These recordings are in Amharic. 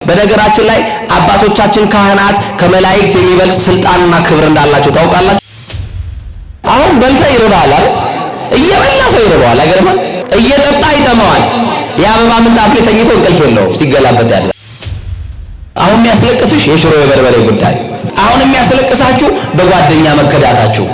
በነገራችን ላይ አባቶቻችን ካህናት ከመላእክት የሚበልጥ ስልጣንና ክብር እንዳላቸው ታውቃላችሁ። አሁን በልታ ይርባል አይደል? እየበላ ሰው ይርባል አይገርም? እየጠጣ ይጠማዋል። የአበባ ምንጣፍ ላይ ተኝቶ እንቅልፍ የለውም ሲገላበጥ ያለ። አሁን የሚያስለቅስሽ የሽሮ የበርበሬ ጉዳይ፣ አሁን የሚያስለቅሳችሁ በጓደኛ መከዳታችሁ።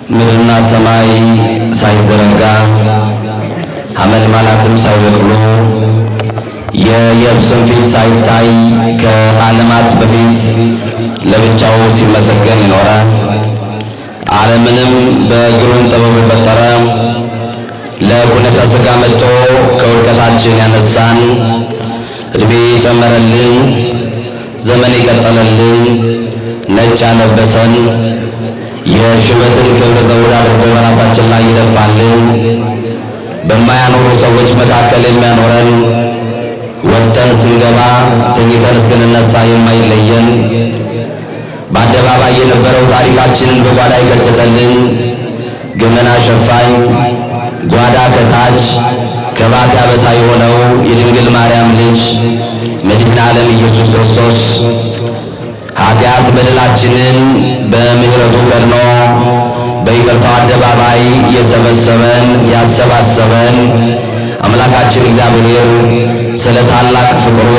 ምድርና ሰማይ ሳይዘረጋ ሐመልማላትም ሳይበቅሉ የየብስም ፊት ሳይታይ ከዓለማት በፊት ለብቻው ሲመሰገን ይኖረ ዓለምንም በግሩም ጥበቡ የፈጠረ ለኩነተ ሥጋ መጥቶ ከውድቀታችን ያነሳን ዕድሜ የጨመረልን ዘመን የቀጠለልን ነጭ ያለበሰን የሽበትን ክብር ዘውድ አድርጎ በራሳችን ላይ ይደፋልን በማያኖሩ ሰዎች መካከል የሚያኖረን ወጥተን ስንገባ ተኝተን እስክንነሳ የማይለየን በአደባባይ የነበረው ታሪካችንን በጓዳ የከተተልን ገመና ሸፋኝ ጓዳ ከታች ከባት ያበሳ የሆነው የድንግል ማርያም ልጅ መድኃኔ ዓለም ኢየሱስ ክርስቶስ ኃጢአት በደላችንን በምሕረቱ ቀድኖ በይቅርታው አደባባይ የሰበሰበን ያሰባሰበን አምላካችን እግዚአብሔር ስለ ታላቅ ፍቅሩ፣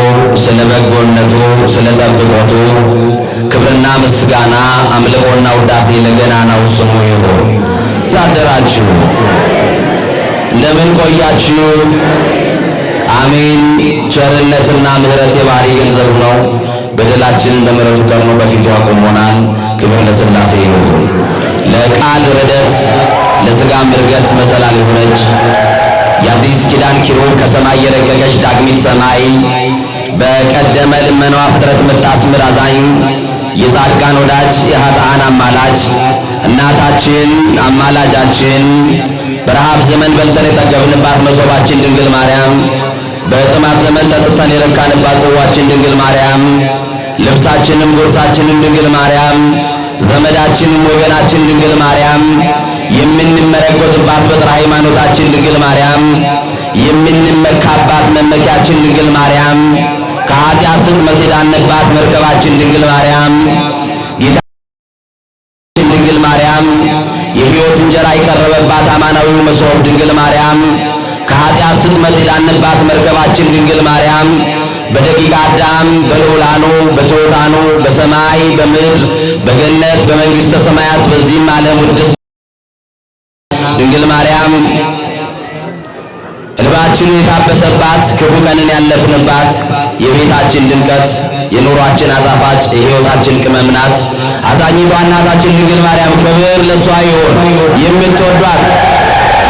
ስለ በጎነቱ፣ ስለ ጠብቆቱ ክብርና ምስጋና አምልኮና ውዳሴ ለገናናው ስሙ ይሁን። ታደራችሁ እንደምን ቆያችሁ? አሜን። ቸርነትና ምሕረት የባህሪ ገንዘቡ ነው። በደላችንን በምሕረቱ ቀድሞ በፊቱ አቆሞናል። ክብር ለሥላሴ ይሁን። ለቃል ርደት ለሥጋም ዕርገት መሰላል የሆነች የአዲስ ኪዳን ኪሩብ ከሰማይ የረቀቀች ዳግሚት ሰማይ በቀደመ ልመናዋ ፍጥረት የምታስምር አዛኝ የጻድቃን ወዳጅ የኃጥአን አማላጅ እናታችን አማላጃችን በረሃብ ዘመን በልተን የጠገብንባት መሶባችን ድንግል ማርያም በጥማት ዘመን ጠጥተን የረካንባት ጽዋችን ድንግል ማርያም ልብሳችንም ጉርሳችንም ድንግል ማርያም ዘመዳችንም ወገናችን ድንግል ማርያም የምንመረጎዝባት በጥራ ሃይማኖታችን ድንግል ማርያም የምንመካባት መመኪያችን ድንግል ማርያም ከኃጢአት ስጥመት የዳንባት መርከባችን ድንግል ማርያም ጌታችን ድንግል ማርያም የሕይወት እንጀራ የቀረበባት አማናዊው መሶብ ድንግል ማርያም ከኃጢአት ስጥመት የዳንባት መርከባችን ድንግል ማርያም በደቂቀ አዳም በልዑላኑ በትሑታኑ በሰማይ በምድር በገነት በመንግሥተ ሰማያት በዚህም ዓለም ውድስት ድንግል ማርያም እንባችን የታበሰባት ክፉ ቀንን ያለፍንባት የቤታችን ድምቀት የኑሯችን አጣፋጭ የሕይወታችን ቅመም ናት። አዛኝቷ እናታችን ድንግል ማርያም ክብር ለሷ ይሁን። የምትወዷት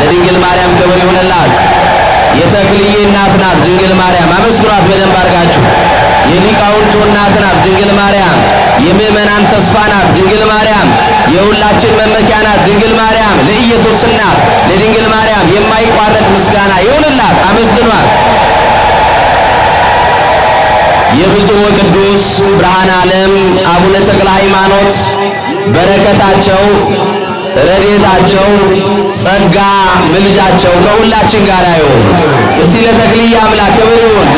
ለድንግል ማርያም ክብር ይሁንላት። የተክልዬ እናት ናት ድንግል ማርያም። አመስግኗት በደንብ አድርጋችሁ። የሊቃውንቱ እናት ናት ድንግል ማርያም። የምእመናን ተስፋ ናት ድንግል ማርያም። የሁላችን መመኪያ ናት ድንግል ማርያም። ለኢየሱስ እናት ለድንግል ማርያም የማይቋረጥ ምስጋና ይሁንላት። አመስግኗት። የብፁዕ ወቅዱስ ብርሃነ ዓለም አቡነ ተክለ ሃይማኖት በረከታቸው ረድኤታቸው ጸጋ ምልጃቸው ከሁላችን ጋር ይሁን። እስቲ ለተክልዬ አምላክ ክብር ይሁን።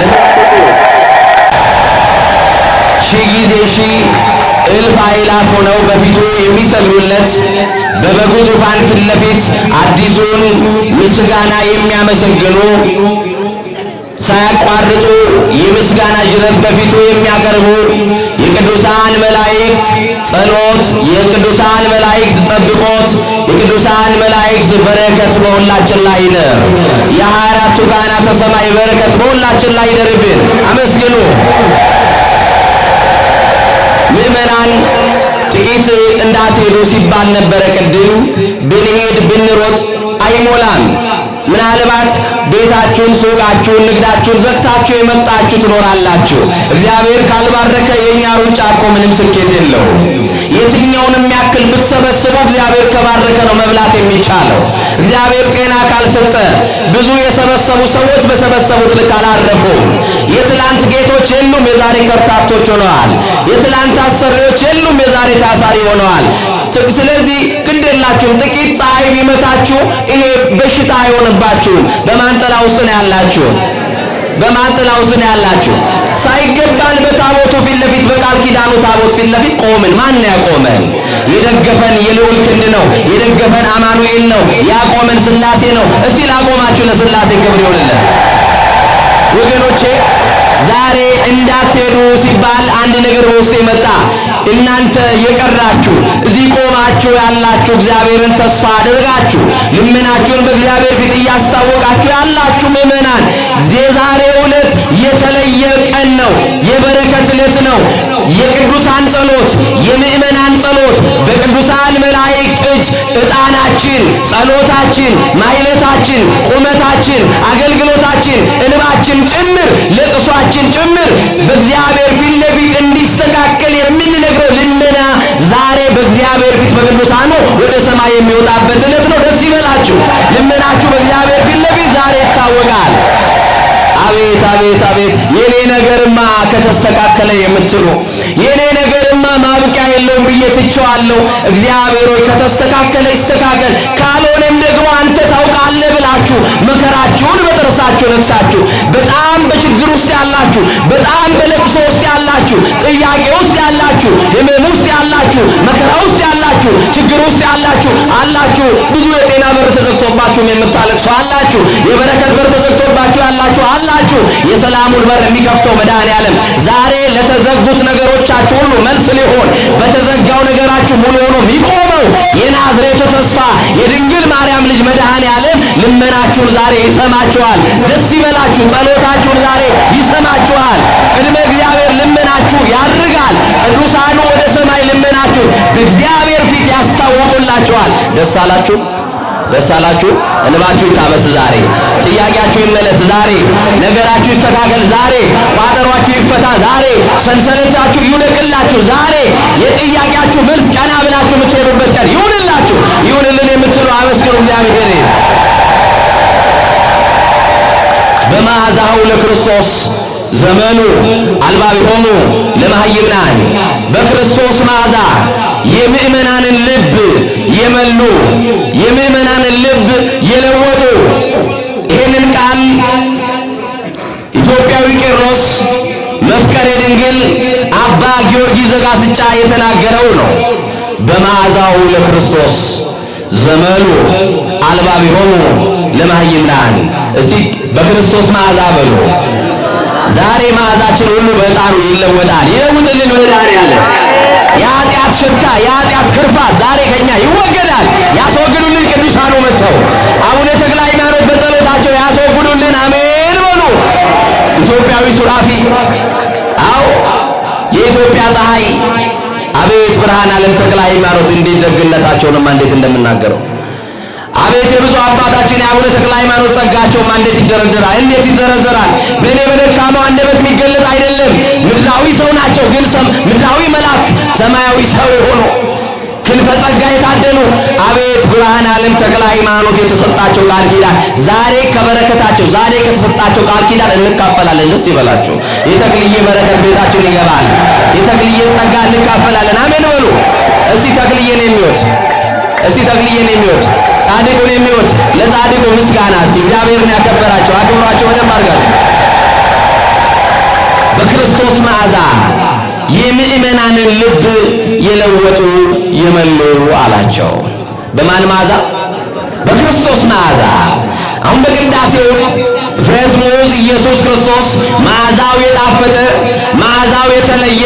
ሺህ ጊዜ ሺህ እልፍ አእላፍ ሆነው በፊቱ የሚሰግዱለት በበጉ ዙፋን ፊት ለፊት አዲሱን ምስጋና የሚያመሰግኑ ሳያቋርጡ የምስጋና ጅረት በፊቱ የሚያቀርቡ የቅዱሳን መላእክት ጸሎት፣ የቅዱሳን መላእክት ጠብቆት፣ የቅዱሳን መላእክት በረከት በሁላችን ላይ ይደር። የ24ቱ ካህናተ ሰማይ በረከት በሁላችን ላይ ይደርብን። አመስግኑ። ምእመናን ጥቂት እንዳትሄዱ ሲባል ነበረ ቅድም። ብንሄድ ብንሮጥ አይሞላም። ምናልባት ቤታችሁን፣ ሱቃችሁን፣ ንግዳችሁን ዘግታችሁ የመጣችሁ ትኖራላችሁ። እግዚአብሔር ካልባረከ የኛ ሩጫ እኮ ምንም ስኬት የለውም። የትኛውንም ያክል ብትሰበስቡ እግዚአብሔር ከባረከ ነው መብላት የሚቻለው። እግዚአብሔር ጤና ካልሰጠ ብዙ የሰበሰቡ ሰዎች በሰበሰቡት ልክ አላረፉም። የትላንት ጌቶች የሉም፣ የዛሬ ከርታቶች ሆነዋል። የትላንት አሰሪዎች የሉም፣ የዛሬ ታሳሪ ሆነዋል። ስለዚህ ግድ የላችሁም። ጥቂት ፀሐይ ቢመታችሁ ይሄ በሽታ አይሆንባችሁም። በማን ጥላ ውስጥ ነው ያላችሁት? በማን ጥላ ውስጥ ነው ያላችሁ? ሳይገባን በታቦቱ ፊት ለፊት በቃል ኪዳኑ ታቦት ፊት ለፊት ቆምን። ማን ነው ያቆመን? የደገፈን የልዑል ክንድ ነው። የደገፈን አማኑኤል ነው። ያቆመን ሥላሴ ነው። እስቲ ላቆማችሁ ለሥላሴ ክብር ይሁንልን። ወገኖቼ ዛሬ እንዳትሄዱ ሲባል አንድ ነገር በውስጤ መጣ። እናንተ የቀራችሁ እዚህ ቆማችሁ ያላችሁ እግዚአብሔርን ተስፋ አድርጋችሁ ልመናችሁን በእግዚአብሔር ፊት እያስታወቃችሁ ያላችሁ ምእመናን የዛሬው ዕለት የተለየ ቀን ነው። የበረከት ዕለት ነው። የቅዱሳን ጸሎት፣ የምእመናን ጸሎት በቅዱሳን መላእክት እጅ ዕጣናችን፣ ጸሎታችን፣ ማሕሌታችን፣ ቁመታችን፣ አገልግሎታችን፣ እንባችን ጭምር ለቅሷችን ጭምር በእግዚአብሔር ፊት ለፊት እንዲስተካከል የምንነግረው ልመና ዛሬ በእግዚአብሔር ፊት በቅዱሳኑ ወደ ሰማይ የሚወጣበት ዕለት ነው። ደስ ይበላችሁ። ልመናችሁ በእግዚአብሔር ፊት ለፊት ዛሬ ይታወቃል። አቤት አቤት አቤት! የኔ ነገርማ ከተስተካከለ የምትሉ የኔ ነገርማ ማብቂያ የለውም ብዬ ትቼዋለሁ። እግዚአብሔር ሆይ ከተስተካከለ ይስተካከል፣ ካልሆነም ደግሞ አንተ ታውቃለህ ብላችሁ መከራችሁን በጥርሳችሁ ነክሳችሁ በጣም በችግር ውስጥ ያላችሁ፣ በጣም በለቅሶ ውስጥ ያላችሁ፣ ጥያቄ ውስጥ ያላችሁ፣ ሕመም ውስጥ ያላችሁ፣ መከራ ውስጥ ያላችሁ፣ ችግር ውስጥ ያላችሁ አላችሁ። ብዙ የጤና በር ተዘግቶባችሁም የምታለቅሱ አላችሁ። የበረከት በር ተዘግቶባችሁ ያላችሁ አላችሁ። የሰላሙን በር የሚከፍተው መድኃኔዓለም ዛሬ ለተዘጉት ነገሮቻችሁ ሁሉ መልስ ሊሆን በተዘጋው ነገራችሁ ሙሉ ሆኖ የሚቆመው የናዝሬቱ ተስፋ የድንግል ማርያም ልጅ መድኃኔዓለም ልመናችሁን ዛሬ ይሰማችኋል። ደስ ይበላችሁ። ጸሎታችሁን ዛሬ ይሰማችኋል። ቅድመ እግዚአብሔር ልመናችሁ ያርጋል። ቅዱሳኑ ወደ ሰማይ ልመናችሁ በእግዚአብሔር ፊት ያስታውቁላችኋል። ደስ አላችሁ? ደስ አላችሁ? እንባችሁ ይታበስ ዛሬ። ጥያቄያችሁ ይመለስ ዛሬ። ነገራችሁ ይስተካከል ዛሬ። ቋጠሯችሁ ይፈታ ዛሬ። ሰንሰለታችሁ ይውደቅላችሁ ዛሬ። የጥያቄያችሁ መልስ ቀና ብላችሁ የምትሄዱበት ቀን ይሁንላችሁ። ይሁንልን የምትሉ አመስግኑ እግዚአብሔር። በመዓዛሁ ለክርስቶስ ዘመኑ አልባቢሆሙ ለመሃይምናን በክርስቶስ መዓዛ የምእመናንን ልብ የመሉ የምእመናንን ልብ የለወጡ ይህንን ቃል ኢትዮጵያዊ ቄርሎስ መፍቀሬ ድንግል አባ ጊዮርጊስ ዘጋስጫ የተናገረው ነው። በመዓዛው ለክርስቶስ ዘመኑ አልባቢሆሙ ለመሃይምናን። እስቲ በክርስቶስ መዓዛ በሉ። ዛሬ መዓዛችን ሁሉ በዕጣኑ ይለወጣል። ይለውጥልን መድኃኔዓለም። የኃጢአት ሽታ የኃጢአት ክርፋት ዛሬ ከኛ ይወገዳል። ያስወግዱልን ቅዱሳኑ መጥተው አቡነ ተክለ ሃይማኖት በጸሎታቸው ያስወግዱልን። አሜን በሉ። ኢትዮጵያዊ ሱራፊ፣ አዎ የኢትዮጵያ ፀሐይ፣ አቤት ብርሃን ዓለም ተክለ ሃይማኖት እንዴት ደግነታቸውንማ እንዴት እንደምናገረው አቤት የብዙ አባታችን የአቡነ ተክለ ሃይማኖት ጸጋቸውማ እንዴት ይደረደራል፣ እንዴት ይዘረዘራል። በእኔ በደካማው አንደበት የሚገለጥ አይደለም። ምድራዊ ሰው ናቸው፣ ግን ምድራዊ መልአክ ሰማያዊ ሰው የሆኑ ክንፈ ጸጋ የታደሉ አቤት ብርሃን ዓለም ተክለ ሃይማኖት የተሰጣቸው ቃል ኪዳን ዛሬ ከበረከታቸው ዛሬ ከተሰጣቸው ቃል ኪዳን እንካፈላለን። ደስ ይበላችሁ። የተክልዬ በረከት ቤታችን ይገባል። የተክልዬ ጸጋ እንካፈላለን። አሜን በሉ። እስቲ ተክልዬን የሚወድ እስቲ ተክልዬን የሚወድ ጻድቁን የሚወድ ለጻድቁ ምስጋና። እስቲ እግዚአብሔርን ያከበራቸው አክብሯቸው በደንብ አድርጋችሁ። በክርስቶስ መዓዛ የምእመናንን ልብ የለወጡ የመሉ አላቸው። በማን መዓዛ? በክርስቶስ መዓዛ። አሁን በቅዳሴው ፍሬት ሙዝ ኢየሱስ ክርስቶስ መዓዛው የጣፈጠ መዓዛው የተለየ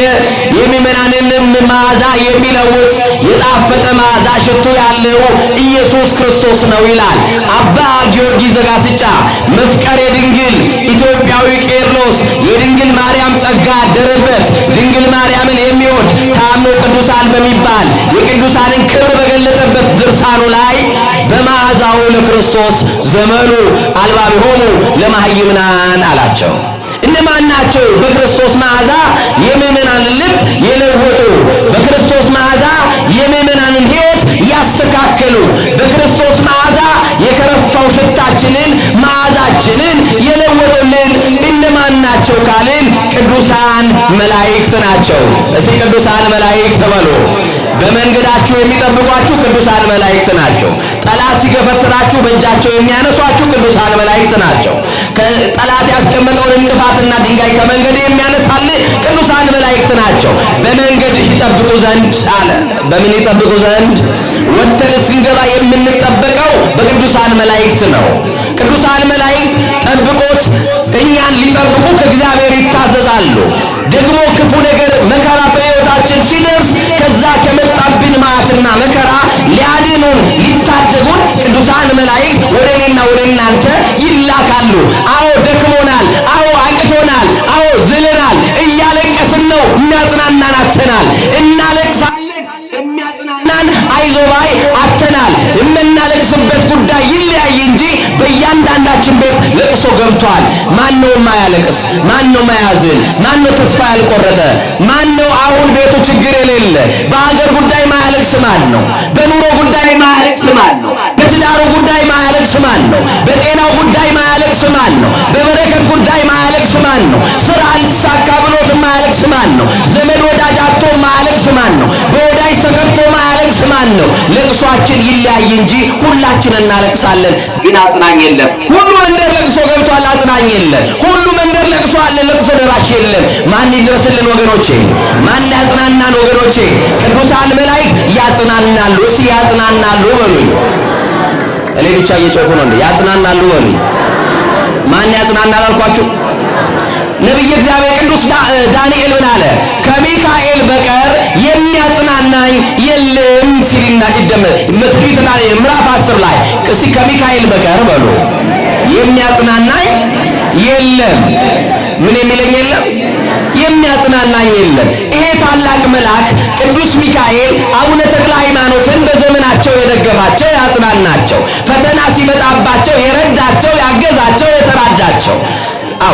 የምእመናንንም መዓዛ የሚለውጥ የጣፈጠ መዓዛ ሽቱ ያለው ኢየሱስ ክርስቶስ ነው ይላል አባ ጊዮርጊስ ዘጋስጫ መፍቀሬ ድንግል ኢትዮጵያዊ ቄርሎስ። የድንግል ማርያም ጸጋ አደረበት። ድንግል ማርያምን የሚወድ ታምኖ ቅዱሳን በሚባል የቅዱሳንን ክብር በገለጠበት ድርሳኑ ላይ በመዓዛው ለክርስቶስ ዘመኑ አልባቢሆሙ ለማህይምናን አላቸው። እነማን ናቸው? በክርስቶስ መዓዛ የምእመናንን ልብ የለወጡ፣ በክርስቶስ መዓዛ የምእመናንን ሕይወት ያስተካከሉ፣ በክርስቶስ መዓዛ የከረፋው ሽታችንን መዓዛችንን የለወጡልን እነማን ናቸው ካልን ቅዱሳን መላእክት ናቸው። እስቲ ቅዱሳን መላእክት በሉ። በመንገዳችሁ የሚጠብቋችሁ ቅዱሳን መላእክት ናቸው። ጠላት ሲገፈትራችሁ በእጃቸው የሚያነሷችሁ ቅዱሳን መላእክት ናቸው። ጠላት ያስቀመጠውን እንቅፋትና ድንጋይ ከመንገድ የሚያነሳልህ ቅዱሳን መላእክት ናቸው። በመንገድ ይጠብቁ ዘንድ አለ። በምን ይጠብቁ ዘንድ? ወጥተን ስንገባ የምንጠበቀው በቅዱሳን መላእክት ነው። ቅዱሳን መላእክት ጠብቆት እኛን ሊጠብቁ ከእግዚአብሔር ይታዘዛሉ። ደግሞ ክፉ ነገር መከራ በሕይወታችን ሲደርስ ከዛ ከመጣብን መዓትና መከራ ሊያድኑን ሊታደጉን ቅዱሳን መላእክት ወደ እኔና ወደ እናንተ ይላካሉ። አዎ ደክሞናል፣ አዎ አቅቶናል፣ አዎ ዝለናል፣ እያለቀስን ነው፣ የሚያጽናናን አጥተናል፣ እናለቅሳለን፣ የሚያጽናናን አይዞባይ አጥተናል። የምናለቅስበት ጉዳይ ይለያይ እንጂ በእያንዳንዳችን ቤት ለቅሶ ገብቷል። ማን ነው የማያለቅስ? ማን ነው የማያዝን? ማን ነው ተስፋ ያልቆረጠ? ማን ነው አሁን ቤቱ ችግር የሌለ? በሀገር ጉዳይ ማያለቅስ ማን ነው? በኑሮ ጉዳይ ማያለቅስ ማን ነው? በትዳሩ ጉዳይ ማያለቅስ ማን ነው? በጤናው ጉዳይ ማያለቅስ ማን ነው? በበረከት ጉዳይ ማያለቅስ ማን ነው? ስራ አልተሳካ ብሎት ማያለቅስ ማን ነው? ዘመድ ወዳጅ አጥቶ ማያለቅስ ማን ነው? በወዳጅ ተከፍቶ ማያለቅስ ማን ነው? ለቅሷችን ይለያይ እንጂ ሁላችን እናለቅሳለን፣ ግን አጽናኝ የለም። ሁሉ መንደር ለቅሶ ገብቷል፣ አጽናኝ የለም። ሁሉ መንደር ለቅሶ አለ፣ ለቅሶ ደራሽ የለም። ማን ይድረስልን ወገኖቼ? ማን ያጽናናን ወገኖቼ? ቅዱሳን መላእክት ያጽናናሉ። እስኪ ያጽናናሉ በሉኝ። እኔ ብቻ እየጮኩ ነው እንዴ? ያጽናናሉ በሉኝ። ማን ያጽናናል አልኳችሁ? ነቢየ እግዚአብሔር ቅዱስ ዳንኤል ምን አለ? ከሚካኤል በቀር የሚያጽናናኝ የለም ሲልና ይደመጥ ትንቢተ ዳንኤል ምዕራፍ 10 ላይ እስኪ ከሚካኤል በቀር በሉ የሚያጽናናኝ የለም። ምን የሚለኝ የለም? የሚያጽናናኝ የለም። ይሄ ታላቅ መልአክ ቅዱስ ሚካኤል አቡነ ተክለ ሃይማኖትን በዘመናቸው የደገፋቸው ያጽናናቸው፣ ፈተና ሲመጣባቸው የረዳቸው ያገዛቸው የተራዳቸው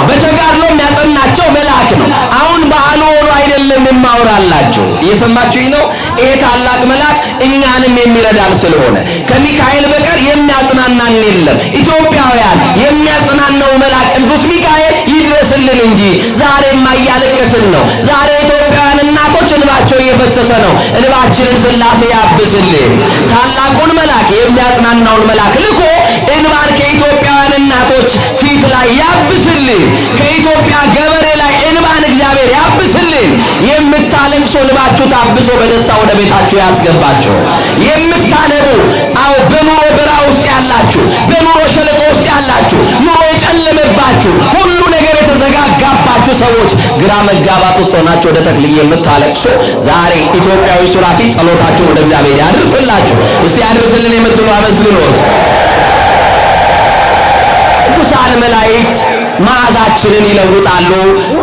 በተጋድሎ የሚያጸናቸው መልአክ ነው። አሁን በዓሉ ሆኖ አይደለም የማወራላችሁ፣ እየሰማችሁኝ ነው? ይሄ ታላቅ መልአክ እኛንም የሚረዳን ስለሆነ ከሚካኤል በቀር የሚያጽናናን የለም። ኢትዮጵያውያን የሚያጽናናው መልአክ ቅዱስ ሚካኤል ይድረስልን እንጂ ዛሬማ እያለቀስን ነው። ዛሬ ኢትዮጵያውያን እናቶች እንባቸው እየፈሰሰ ነው። እንባችንን ሥላሴ ያብስልን። ታላቁን መልአክ የሚያጽናናውን መልአክ ልኮ እንባን ከኢትዮጵያውያን እናቶች ፊት ላይ ያብስልን። ከኢትዮጵያ ገበሬ ላይ እንባን እግዚአብሔር ያብስልን። የምታለቅሱ ልባችሁ ታብሶ በደስታ ወደ ቤታችሁ ያስገባችሁ። የምታነቡ አው በኑሮ በረሃ ውስጥ ያላችሁ፣ በኑሮ ሸለቆ ውስጥ ያላችሁ፣ ኑሮ የጨለመባችሁ፣ ሁሉ ነገር የተዘጋጋባችሁ ሰዎች ግራ መጋባት ውስጥ ሆናችሁ ወደ ተክልዬ የምታለቅሱ ዛሬ ኢትዮጵያዊ ሱራፊ ጸሎታችሁን ወደ እግዚአብሔር ያድርስላችሁ። እስቲ ያድርስልን የምትሉ አመስግኑት። ቅዱሳን መላእክት መዓዛችንን ይለውጣሉ።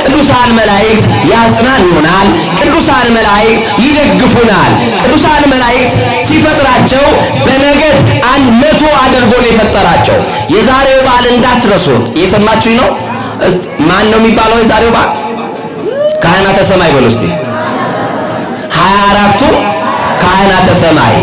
ቅዱሳን መላእክት ያጽናኑናል። ቅዱሳን መላእክት ይደግፉናል። ቅዱሳን መላእክት ሲፈጥራቸው በነገድ 100 አድርጎ ነው የፈጠራቸው። የዛሬው በዓል እንዳትረሱት። እየሰማችሁኝ ነው? ማን ነው የሚባለው የዛሬው በዓል? ካህናተ ሰማይ በሉ እስቲ። 24ቱ ካህናተ ሰማይ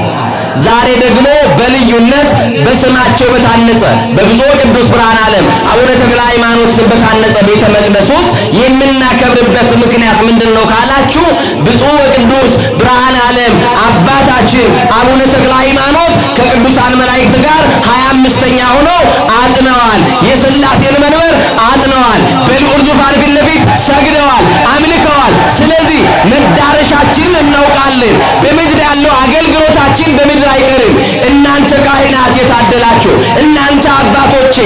ዛሬ ደግሞ በልዩነት በስማቸው በታነጸ በብፁዕ ቅዱስ ብርሃነ ዓለም አቡነ ተክለ ሃይማኖት ስም በታነጸ ቤተ መቅደስ ውስጥ የምናከብርበት ምክንያት ምንድነው ካላችሁ፣ ብፁዕ ቅዱስ ብርሃነ ዓለም አባታችን አቡነ ተክለ ሃይማኖት ከቅዱሳን መላእክት ጋር 25ኛ ሆነው አጥነዋል። የሥላሴን መንበር አጥነዋል። በልዑል ዙፋን ፊት ለፊት ሰግደዋል፣ አምልከዋል። ስለዚህ መዳረሻችንን እናውቃለን። በምድር ያለው አገልግሎታችን በምድር አይቀርም። እናንተ ካህናት የታደላችሁ፣ እናንተ አባቶቼ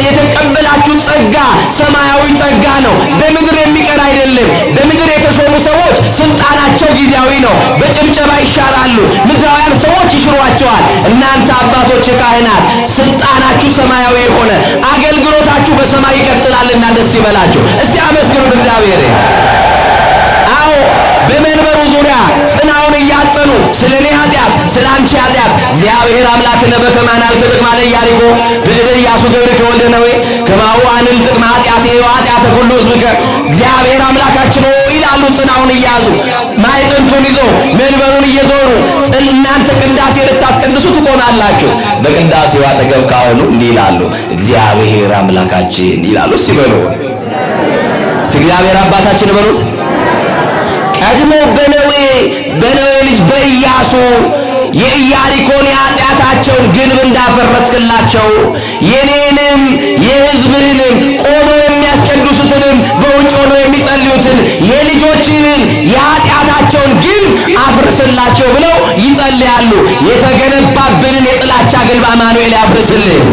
የተቀበላችሁ ጸጋ ሰማያዊ ጸጋ ነው። በምድር የሚቀር አይደለም። በምድር የተሾሙ ሰዎች ስልጣናቸው ጊዜያዊ ነው፣ በጭብጨባ ይሻራሉ። ምድራውያን ሰዎች ይሽሯቸዋል። እናንተ አባቶቼ ካህናት ስልጣናችሁ ሰማያዊ የሆነ አገልግሎታችሁ በሰማይ ይቀጥላልና ደስ ይበላችሁ። እስቲ አመስግኑት እግዚአብሔር። አዎ በመንበሩ ዙሪያ ጽናውን እያጠኑ ስለ እኔ ኃጢአት፣ ስለ አንቺ ኃጢአት እግዚአብሔር አምላክነ በከማን አልከብቅ ማለ ኢያሪኮ ብእደ ኢያሱ ገብርከ ወልደ ነዌ ከማሁ አንል ጥቅመ ኃጢአቴ ወኃጢአተ ሁሉ ሕዝብከ። እግዚአብሔር አምላካችን ሆይ ይላሉ ጽናውን እያዙ ማዕጠንቱን ይዞ መንበሩን እየዞሩ እናንተ ቅዳሴ ልታስቀድሱ ትቆማላችሁ። በቅዳሴው አጠገብ ካሁኑ እንዲህ ይላሉ እግዚአብሔር አምላካችን ይላሉ። ሲበሉ እግዚአብሔር አባታችን በሉት። ቀድሞ በነዌ ልጅ በኢያሱ የኢያሪኮን የኃጢአታቸውን ግንብ እንዳፈረስክላቸው የኔንም የሕዝብህንም ቆመው የሚያስቀድሱትንም በውጭ ሆነው የሚጸልዩትን የልጆችህን የኃጢአታቸውን ግንብ አፍርስላቸው ብለው ይጸልያሉ። የተገነባብንን የጥላቻ ግንብ አማኑኤል ያፍርስልን።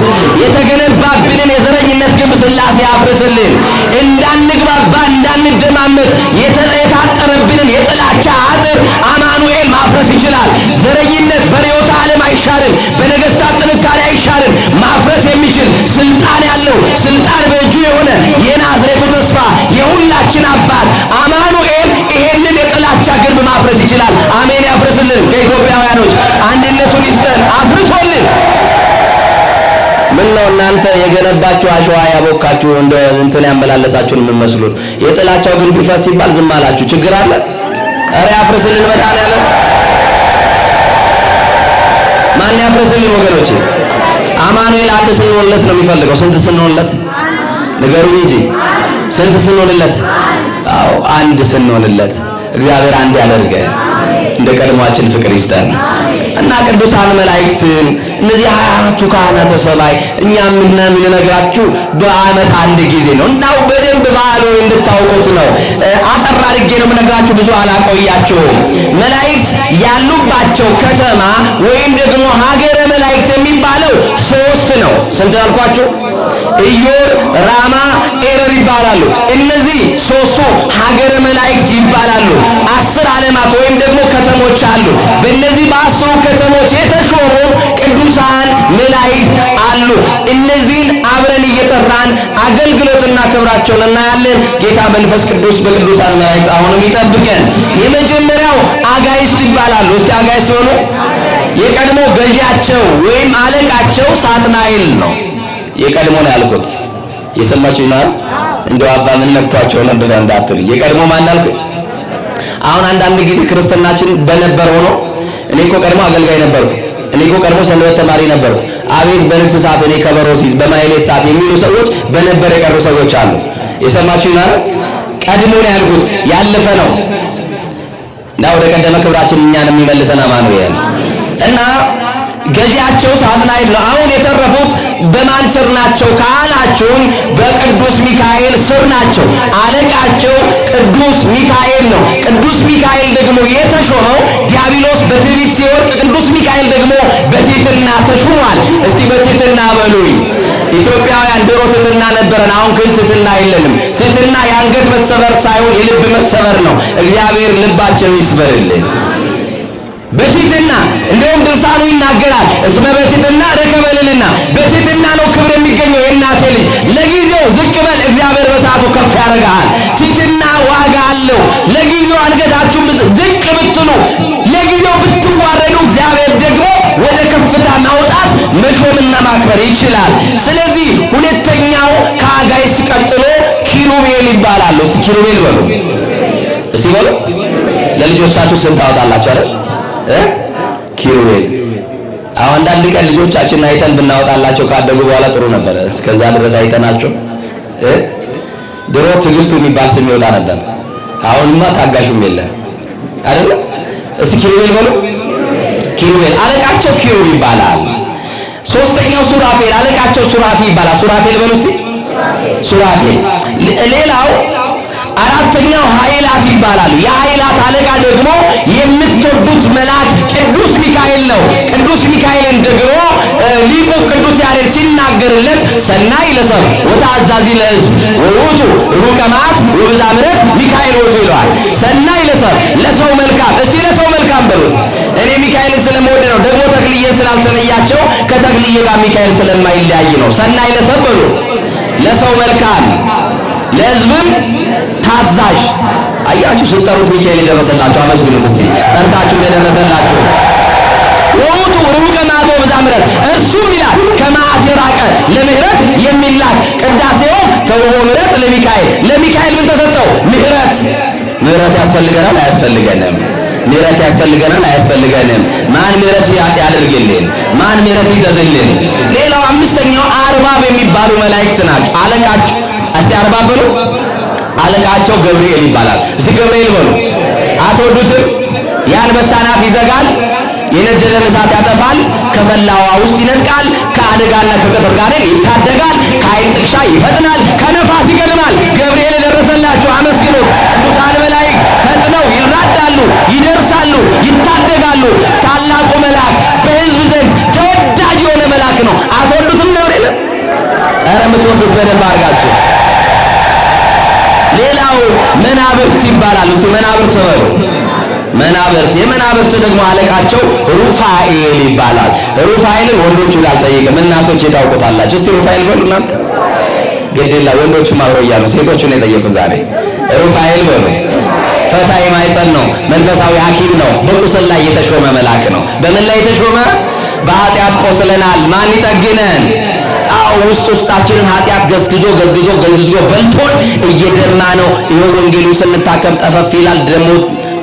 የተገነባብንን የዘረኝነት ግንብ ሥላሴ ያፍርስልን። እንዳንግባባ እንዳንደማመጥ የታጠረብንን የጥላቻ አጥር አማኑኤል ማፍረስ ይችላል። ዘረኝነት በርዕዮተ ዓለም አይሻልም፣ በነገስታት ጥንካሬ አይሻልም። ማፍረስ የሚችል ስልጣን ያለው ስልጣን በእጁ የሆነ የናዝሬቱ ተስፋ የሁላችን አባት አማኑኤል ይሄንን የጥላቻ ግንብ ማፍረስ ይችላል። አሜን። ያፍርስልን። ከኢትዮጵያውያኖች አንድነቱን ይስጠን፣ አፍርሶልን። ምን ነው እናንተ የገነባችሁ አሸዋ ያቦካችሁ እንደ እንትን ያመላለሳችሁን የምመስሉት? የጥላቻው ግንብ ይፈስ ሲባል ዝም አላችሁ። ችግር አለ? ኧረ ያፍርስልን መድኃኒዓለም። ማን ያፍርስልን ወገኖቼ? አማኑኤል አንድ ስንሆንለት ነው የሚፈልገው። ስንት ስንሆንለት ንገሩኝ እንጂ ስንት ስንሆንለት? አዎ አንድ ስንሆንለት እግዚአብሔር አንድ ያደርገን፣ እንደ ቀድሟችን ፍቅር ይስጠን እና ቅዱሳን መላእክትን እነዚህ 24ቱ ካህናተ ሰማይ እኛ የምንነግራችሁ በዓመት አንድ ጊዜ ነው። እናው በደንብ በዓሉ እንድታውቁት ነው። አጠር አድርጌ ነው የምነግራችሁ፣ ብዙ አላቆያችሁም። መላእክት ያሉባቸው ከተማ ወይም ደግሞ ሀገረ መላእክት የሚባለው 3 ነው። ስንት አልኳችሁ? ኢዮር፣ ራማ፣ ኤረር ይባላሉ። እነዚህ 3ቱ ሀገረ መላእክት ይባላሉ። 10 ዓለማት ወይም ደግሞ ከተሞች አሉ። በእነዚህ በ10 ከተሞች የተሾሙ ቅዱሳን መላእክት አሉ። እነዚህን አብረን እየጠራን አገልግሎትና ክብራቸውን እናያለን። ጌታ መንፈስ ቅዱስ በቅዱሳን መላእክት አሁንም ይጠብቀን። የመጀመሪያው አጋይስት ይባላሉ። እስቲ አጋይስት ሆኑ። የቀድሞ ገዢያቸው ወይም አለቃቸው ሳጥናኤል ነው። የቀድሞ ነው ያልኩት፣ የሰማችሁ ነው። እንደው አባ ምን ነክቷቸው ነበር እንዳትል፣ የቀድሞ ማን አልኩት? አሁን አንዳንድ ጊዜ ክርስትናችን በነበር ሆኖ እኔ እኮ ቀድሞ አገልጋይ ነበርኩ፣ እኔ እኮ ቀድሞ ሰንበት ተማሪ ነበርኩ፣ አቤት በንግስ ሰዓት እኔ ከበሮ ሲይዝ በማይሌት ሰዓት የሚሉ ሰዎች በነበር የቀሩ ሰዎች አሉ። የሰማችሁ ነው። ቀድሞ ነው ያልኩት፣ ያለፈ ነው እና ወደ ቀደመ ክብራችን እኛን የሚመልሰን አማኑኤል እና ገዢያቸው ሳጥናኤል ነው። አሁን የተረፉት በማን ስር ናቸው ካላችሁን፣ በቅዱስ ሚካኤል ስር ናቸው። አለቃቸው ቅዱስ ሚካኤል ነው። ቅዱስ ሚካኤል ደግሞ የተሾመው ዲያብሎስ በትዕቢት ሲወድቅ፣ ቅዱስ ሚካኤል ደግሞ በትሕትና ተሾሟል። እስቲ በትሕትና በሉኝ። ኢትዮጵያውያን ድሮ ትሕትና ነበረን፣ አሁን ግን ትሕትና የለንም። ትሕትና የአንገት መሰበር ሳይሆን የልብ መሰበር ነው። እግዚአብሔር ልባችን ይስበርልን። በትሕትና እንደውም ድርሳኑ ይናገራል። እስመ በትሕትና ረከበልልና፣ በትሕትና ነው ክብር የሚገኘው። የእናቴ ልጅ ለጊዜው ዝቅ በል፣ እግዚአብሔር በሰዓቱ ከፍ ያደርግሃል። ትሕትና ዋጋ አለው። ለጊዜው አንገታችሁ ዝቅ ብትሉ፣ ለጊዜው ብትዋረዱ፣ እግዚአብሔር ደግሞ ወደ ከፍታ ማውጣት መሾምና ማክበር ይችላል። ስለዚህ ሁለተኛው ከአጋይስ ቀጥሎ ኪሩቤል ይባላሉ። እስቲ ኪሩቤል በሉ። እስቲ በሉ። ለልጆቻችሁ ስም ታወጣላችሁ አይደል? ኪሩቤል። አሁን አንዳንድ ቀን ልጆቻችንን አይተን ብናወጣላቸው ካደጉ በኋላ ጥሩ ነበረ። እስከዛ ድረስ አይተናቸው ድሮ ትዕግስቱ የሚባል ስም ይወጣ ነበር። አሁንማ ታጋሹም የለም አይደል? እስቲ ኪሩቤል በሉ። ኪሩቤል አለቃቸው ኪሩብ ይባላል። ሶስተኛው ሱራፌል አለቃቸው ሱራፊ ይባላል። ሱራፌል በሉ እስቲ። ሱራፌል። ሌላው አራተኛው ኃይላት ይባላሉ። የኃይላት አለቃ ደግሞ የምትወዱት መልአክ ቅዱስ ሚካኤል ነው። ቅዱስ ሚካኤልን ደግሞ ሊቁ ቅዱስ ያሬድ ሲናገርለት ሰናይ ለሰብ ወተአዛዚ ለሕዝብ ወውቱ ሩቀ መዓት ወብዛ ምሕረት ሚካኤል ወቱ ይለዋል። ሰናይ ለሰብ ለሰው መልካም። እስቲ ለሰው መልካም በሉት። እኔ ሚካኤልን ስለምወድ ነው። ደግሞ ተክልዬ ስላልተለያቸው ከተክልዬ ጋር ሚካኤል ስለማይለያይ ነው። ሰናይ ለሰብ በሉ። ለሰው መልካም ለሕዝብም ታዛዥ። አያችሁ ስትጠሩት ሚካኤል የደረሰላችሁ አመስግኑት እስቲ። ጠርታችሁ እንደደረሰላችሁ። ወውቱ ሩቀ ከመዓቱ ብዛ ምሕረት እርሱም ይላል ከመዓት የራቀ ለምሕረት የሚላክ ቅዳሴው ተውቦ ምሕረት ለሚካኤል ምን ተሰጠው? ምሕረት። ምሕረት ያስፈልገናል አያስፈልገንም? ምሕረት ያስፈልገናል አያስፈልገንም? ማን ምሕረት ያደርግልን? ማን ምሕረት ይዘዝልን? ሌላው አምስተኛው አርባብ የሚባሉ መላእክት ናቸው። አለቃቸው እስቲ አርባብ በሉ። አለቃቸው ገብርኤል ይባላል። እስቲ ገብርኤል በሉ። አትወዱትም? የአንበሳን አፍ ይዘጋል፣ የነደደን እሳት ያጠፋል፣ ከፈላ ውሃ ውስጥ ይነጥቃል፣ ከአደጋና ከቀትር ጋር ይታደጋል፣ ከዓይን ጥቅሻ ይፈጥናል፣ ከነፋስ ይገድማል። ገብርኤል የደረሰላችሁ አመስግኑት። ቅዱሳን መላእክት ፈጥነው ይራዳሉ፣ ይደርሳሉ፣ ይታደጋሉ። ታላቁ መልአክ በሕዝብ ዘንድ ተወዳጅ የሆነ መልአክ ነው። አትወዱትም ገብርኤል? ኧረ የምትወዱት በደንብ አድርጋችሁ። ሌላው መናብርት ይባላሉ። እሱ መናብርት በሉ። መናብርት የመናብርት ደግሞ አለቃቸው ሩፋኤል ይባላል። ሩፋኤልን ወንዶቹ አልጠየቅም፣ እናቶች የታውቁታላችሁ። እስቲ ሩፋኤል በሉ እናንተ። ግዴላ ወንዶቹም አብረው እያሉ ሴቶቹን የጠየቁ ዛሬ ሩፋኤል በሉ። ፈታኝ ማይጸን ነው። መንፈሳዊ ሐኪም ነው። በቁስል ላይ የተሾመ መልአክ ነው። በምን ላይ የተሾመ? በኃጢአት ቆስለናል፣ ማን ይጠግነን? ውስጣችንን ኃጢአት ገዝግዞ በልቶን እየደማ ነው። ይኸው ወንጌሉ ስንታከም ጠፈፍ ይላል። ደግሞ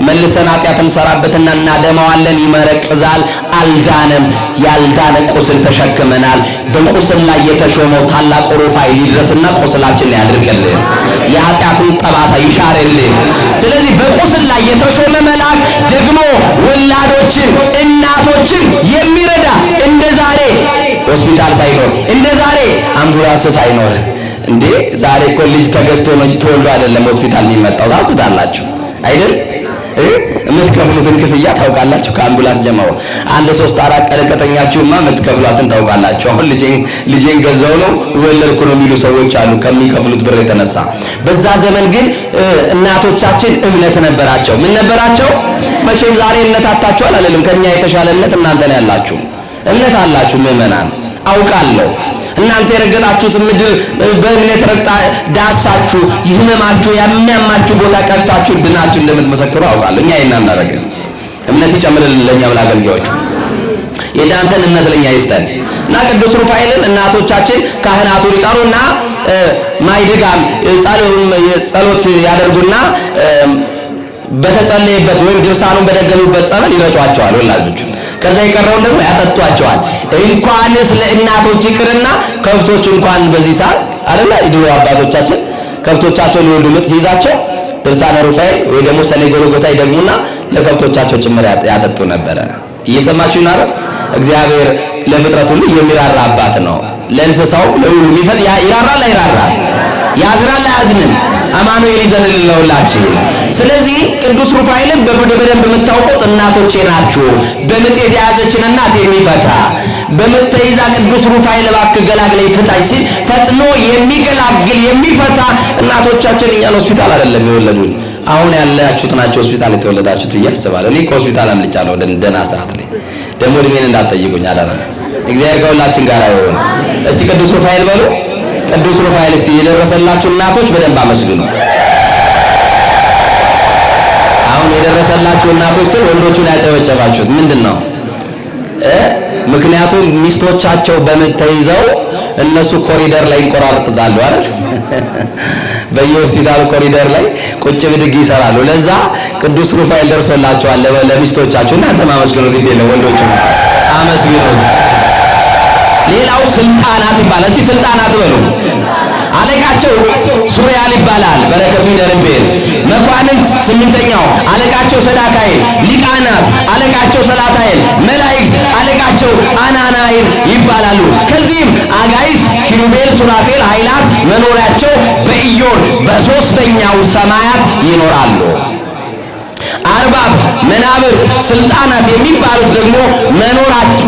መልሰን ኃጢአት እንሰራበትና እናደማዋለን፣ ይመረቅዛል። አልዳንም። ያልዳነ ቁስል ተሸክመናል። በቁስል ላይ የተሾመው ታላቁ ሩፋኤል ይድረስና ቁስላችንን ያድርቅልን፣ የኃጢአትን ጠባሳ ይሻርልን። ስለዚህ በቁስል ላይ የተሾመ መልአክ ደግሞ ወላዶችን እናቶችን የሚረዳ እንደ ዛሬ ሆስፒታል ሳይኖር እንደ ዛሬ አምቡላንስ ሳይኖር እንዴ ዛሬ እኮ ልጅ ተገዝቶ ነው እንጂ ተወልዶ አይደለም ሆስፒታል የሚመጣው። ታውቁታላችሁ አይደል? የምትከፍሉትን ክፍያ ታውቃላችሁ። ከአምቡላንስ ጀምሮ 1-3-4 ቀን ከተኛችሁማ የምትከፍሏትን ታውቃላችሁ። አሁን ልጄን ገዛው ነው ወለድኩ ነው የሚሉ ሰዎች አሉ ከሚከፍሉት ብር የተነሳ። በዛ ዘመን ግን እናቶቻችን እምነት ነበራቸው። ምን ነበራቸው? መቼም ዛሬ እምነት አጣችኋል አለልም። ከኛ የተሻለ እምነት እናንተ ነው ያላችሁ። እምነት አላችሁ ምዕመናን፣ አውቃለሁ። እናንተ የረገጣችሁት ምድር በእምነት ረግጣ ዳሳችሁ ይህመማችሁ የሚያማችሁ ቦታ ቀርታችሁ ድናችሁ እንደምትመሰክሩ አውቃለሁ። እኛ ይሄን እናደርግን። እምነት ይጨምርልን ለኛ አገልጋዮቹ። የዳንተን እምነት ለኛ ይስጠን እና ቅዱስ ሩፋኤልን እናቶቻችን ካህናቱ ይጠሩና ማይድጋም ጸሎት ያደርጉና በተጸለየበት ወይም ድርሳኑን በደገሙበት ጸበል ይረጯቸዋል ወላጆቹ። ከዛ የቀረውን ደግሞ ያጠጧቸዋል። እንኳንስ ለእናቶች ይቅርና ከብቶች እንኳን በዚህ ሰዓት አይደለ ድሮ አባቶቻችን ከብቶቻቸው ሊወልዱ ምጥ ሲይዛቸው ድርሳነ ሩፋኤል ወይ ደግሞ ሰኔ ጎልጎታ ይደግሙና ለከብቶቻቸው ጭምር ያጠጡ ነበረ። እየሰማችሁ ነው አይደል? እግዚአብሔር ለፍጥረት ሁሉ የሚራራ አባት ነው። ለእንስሳው ለሁሉ ይራራል አይራራል? ያዝናል አያዝንም? አማኑኤል ይዘንልን ለሁላችን። ስለዚህ ቅዱስ ሩፋኤልን በደንብ የምታውቁት እናቶቼ ናችሁ። በምጥ የተያዘችን እናት የሚፈታ በምጥ ተይዛ ቅዱስ ሩፋኤል እባክህ ገላግለኝ ፍታኝ ሲል ፈጥኖ የሚገላግል የሚፈታ እናቶቻችን እኛን ሆስፒታል አይደለም የወለዱን። አሁን ያላችሁት ናቸው ሆስፒታል የተወለዳችሁት ብዬ አስባለሁ። እኔ ከሆስፒታል አምልጫለሁ ደህና ሰዓት ላይ። ደግሞ እድሜን እንዳትጠይቁኝ አደራ። እግዚአብሔር ከሁላችን ጋር ይሁን። እስቲ ቅዱስ ሩፋኤል በሉ። ቅዱስ ሩፋኤል እስቲ የደረሰላችሁ እናቶች በደንብ አመስግኑ። አሁን የደረሰላችሁ እናቶች ስል ወንዶቹን ያጨበጨባችሁት ምንድነው? ምክንያቱም ሚስቶቻቸው በምጥ ተይዘው እነሱ ኮሪደር ላይ ይቆራርጣሉ አይደል? በየሆስፒታሉ ኮሪደር ላይ ቁጭ ብድግ ይሰራሉ። ለዛ ቅዱስ ሩፋኤል ደርሶላቸዋል ለሚስቶቻችሁ። እናንተ ማመስገኑ ግድ የለም፣ ወንዶቹ አመስግኑ። ሌላው ስልጣናት ይባላል። እስቲ ስልጣናት በሉ። አለቃቸው ሱሪያል ይባላል፣ በረከቱ ይደርብን። መኳንንት ስምንተኛው አለቃቸው ሰዳካይል፣ ሊቃናት አለቃቸው ሰላታይል፣ መላእክት አለቃቸው አናናይል ይባላሉ። ከዚህም አጋይስ ኪሩቤል፣ ሱራፌል ኃይላት መኖሪያቸው በኢዮን በሶስተኛው ሰማያት ይኖራሉ። አርባብ መናብር ስልጣናት የሚባሉት ደግሞ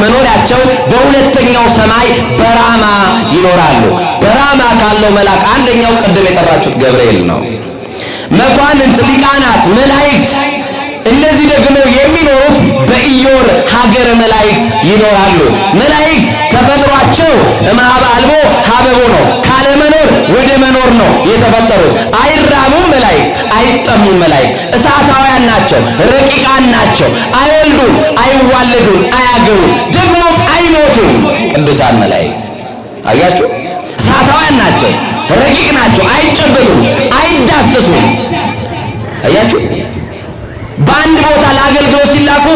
መኖሪያቸው በሁለተኛው ሰማይ በራማ ይኖራሉ። በራማ ካለው መልአክ አንደኛው ቅድም የጠራችሁት ገብርኤል ነው። መኳንንት፣ ሊቃናት፣ መላእክት እነዚህ ደግሞ የሚኖሩት በኢዮር ሀገረ መላእክት ይኖራሉ። መላእክት ተፈጥሯቸው እምኀበ አልቦ ሀበቦ ነው። ካለመኖር ወደ መኖር ነው የተፈጠሩት። አይራቡም መላእክት፣ አይጠሙም መላእክት። እሳታውያን ናቸው፣ ረቂቃን ናቸው። አይወልዱም፣ አይዋለዱም፣ አያገቡም፣ ደግሞ አይሞቱም። ቅዱሳን መላእክት አያችሁ፣ እሳታውያን ናቸው፣ ረቂቅ ናቸው፣ አይጨበጡም፣ አይዳሰሱም። አያችሁ፣ በአንድ ቦታ ለአገልግሎት ሲላኩ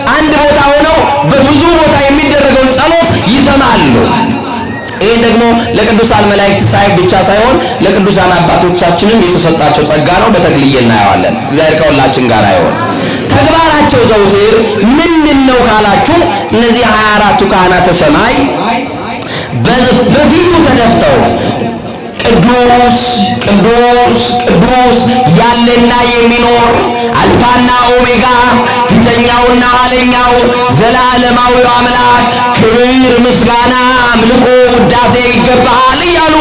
በአንድ ቦታ ሆነው በብዙ ቦታ የሚደረገውን ጸሎት ይሰማሉ። ይሄ ደግሞ ለቅዱሳን መላእክት ብቻ ሳይሆን ለቅዱሳን አባቶቻችንም የተሰጣቸው ጸጋ ነው። በተክልዬ እናየዋለን። እግዚአብሔር ከሁላችን ጋር ይሁን። ተግባራቸው ዘውትር ምንድነው ካላችሁ እነዚህ 24ቱ ካህናተ ሰማይ በፊቱ ተደፍተው ቅዱስ ቅዱስ ቅዱስ ያለና የሚኖር አልፋና ኦሜጋ ፊተኛውና ኋለኛው ዘላለማዊው አምላክ ክብር፣ ምስጋና፣ አምልኮ፣ ውዳሴ ይገባሃል እያሉ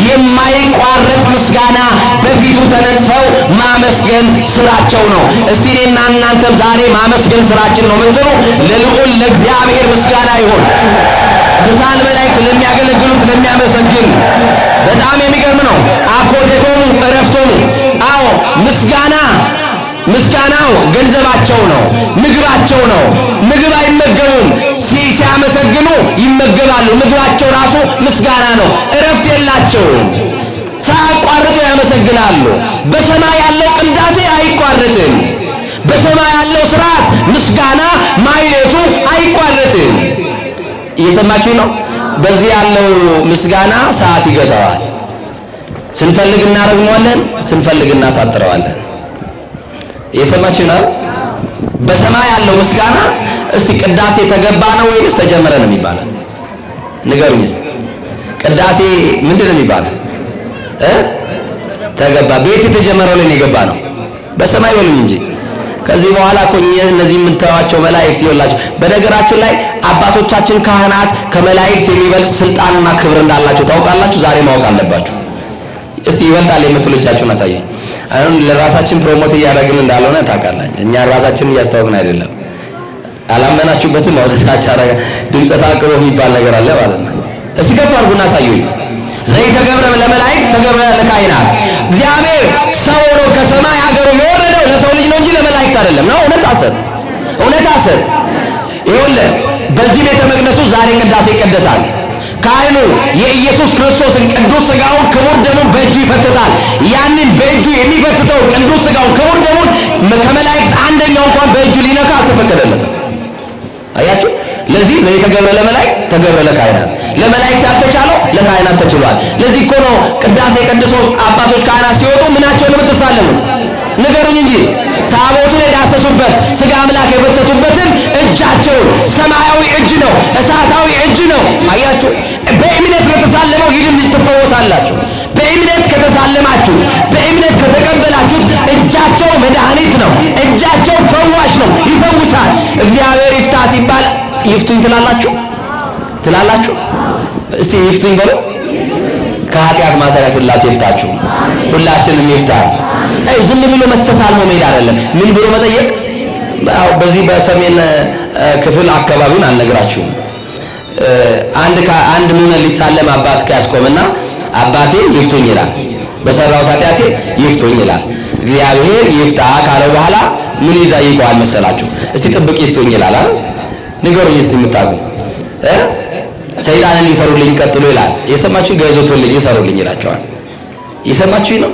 የማይቋረጥ ምስጋና በፊቱ ተነጥፈው ማመስገን ስራቸው ነው። እስቲ እኔና እናንተም ዛሬ ማመስገን ስራችን ነው ምንድን ነው? ለልዑል ለእግዚአብሔር ምስጋና ይሁን። ቅዱሳን መላእክት ለሚያገለግሉት ለሚያመሰግን በጣም የሚገርም ነው። አኮቴቶሙ እረፍቶሙ። አዎ ምስጋናው ገንዘባቸው ነው፣ ምግባቸው ነው። ምግብ አይመገቡም፣ ሲያመሰግኑ ይመገባሉ። ምግባቸው ራሱ ምስጋና ነው። እረፍት የላቸውም፣ ሳያቋርጡ ያመሰግናሉ። በሰማይ ያለው ቅዳሴ አይቋረጥም። በሰማይ ያለው ስርዓት ምስጋና ማይሌቱ አይቋረጥም። እየሰማችሁ ነው? በዚህ ያለው ምስጋና ሰዓት ይገታዋል። ስንፈልግ እናረዝመዋለን፣ ስንፈልግ እናሳጥረዋለን። እየሰማችሁ ነው? በሰማይ ያለው ምስጋና እስቲ ቅዳሴ ተገባ ነው ወይስ ተጀመረ ነው የሚባለው? ንገሩኝ እስቲ። ቅዳሴ ምንድን ነው የሚባለው? ተገባ። ቤት የተጀመረው ላይ ነው የገባ ነው። በሰማይ በሉኝ እንጂ ከዚህ በኋላ እኮ እነዚህ የምታዩዋቸው መላእክት ይወላችሁ። በነገራችን ላይ አባቶቻችን ካህናት ከመላእክት የሚበልጥ ስልጣንና ክብር እንዳላቸው ታውቃላችሁ። ዛሬ ማወቅ አለባችሁ። እስቲ ይበልጣል የምትሉቻችሁን አሳየኝ። አሁን ለራሳችን ፕሮሞት እያደረግን እንዳልሆነ ታውቃላችሁ። እኛ ራሳችንን እያስተዋወቅን አይደለም። አላመናችሁበትም። አውጥታች አረጋ ድምፀ ተአቅቦ የሚባል ነገር አለ ማለት ነው። እስቲ ከፍ አድርጉና አሳዩኝ። ዘይተገብረ ለመላእክት ተገብረ ለካህናት። እግዚአብሔር ሰው ነው ከሰማይ ሀገሩ የወረደው ለሰው ልጅ ነው እንጂ ለመላእክት አይደለም። ነው እውነት ሐሰት? እውነት ሐሰት? ይኸውልህ በዚህ ቤተ መቅደሱ ዛሬ ቅዳሴ ይቀደሳል። ካህኑ የኢየሱስ ክርስቶስን ቅዱስ ሥጋውን ክቡር ደሙን በእጁ ይፈትታል። ያንን በእጁ የሚፈትተው ቅዱስ ሥጋውን ክቡር ደሙን ከመላእክት አንደኛው እንኳን በእጁ ሊነካ አልተፈቀደለትም። አያችሁ? ለዚህ ዘይተገብረ ለመላእክት ተገብረ ለካህናት። ለመላእክት ያልተቻለው ለካህናት ተችሏል። ለዚህ እኮ ነው ቅዳሴ ቀድሶ አባቶች ካህናት ሲወጡ ምናቸውን የምትሳለሙት? ንገሩኝ እንጂ ታቦቱን የዳሰሱበት ሥጋ አምላክ የፈተቱበትን እጃቸውን ሰማያዊ እጅ ነው፣ እሳታዊ እጅ ነው። አያችሁ? በእምነት ከተሳለመው ይድን ትፈወሳላችሁ። በእምነት ከተሳለማችሁ፣ በእምነት ከተቀበላችሁት እጃቸው መድኃኒት ነው፣ እጃቸው ፈዋሽ ነው፣ ይፈውሳል። እግዚአብሔር ይፍታ ሲባል ይፍቱኝ ትላላችሁ? እስቲ ይፍቱኝ በሉ። ከኃጢአት ማሰሪያ ሥላሴ ይፍታችሁ፣ ሁላችንም ይፍታል። ዝም ብሎ መስተሳልሞ መሄድ አይደለም። ምን ብሎ መጠየቅ? በዚህ በሰሜን ክፍል አካባቢውን አልነግራችሁም። አንድ ምዕመን ሊሳለም አባት ከያስቆምና አባቴ ይፍቱኝ ይላል፣ በሰራው ኃጢአቴ ይፍቱኝ ይላል። እግዚአብሔር ይፍታ ካለው በኋላ ምን ይጠይቀዋል መሰላችሁ? እስቲ ጥብቅ ይፍቱኝ ይላል አይደል? ንገሩኝ እስቲ የምታውቁ ሰይጣንን ይሰሩልኝ ቀጥሎ ይላል። የሰማችሁ ገዝቶልኝ ይሰሩልኝ ይላቸዋል። የሰማችሁ ነው።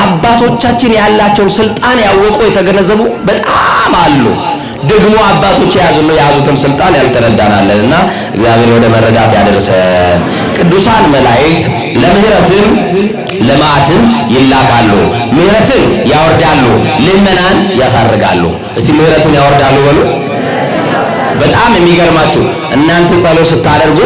አባቶቻችን ያላቸው ስልጣን ያወቁ የተገነዘቡ በጣም አሉ። ደግሞ አባቶች የያዙትን ስልጣን ያልተረዳናለንና እግዚአብሔር ወደ መረዳት ያደርሰን። ቅዱሳን መላእክት ለምህረትም ለመዓትም ይላካሉ። ምህረትን ያወርዳሉ፣ ልመናን ያሳርጋሉ። እስቲ ምህረትን ያወርዳሉ በሉ። በጣም የሚገርማችሁ እናንተ ጸሎት ስታደርጉ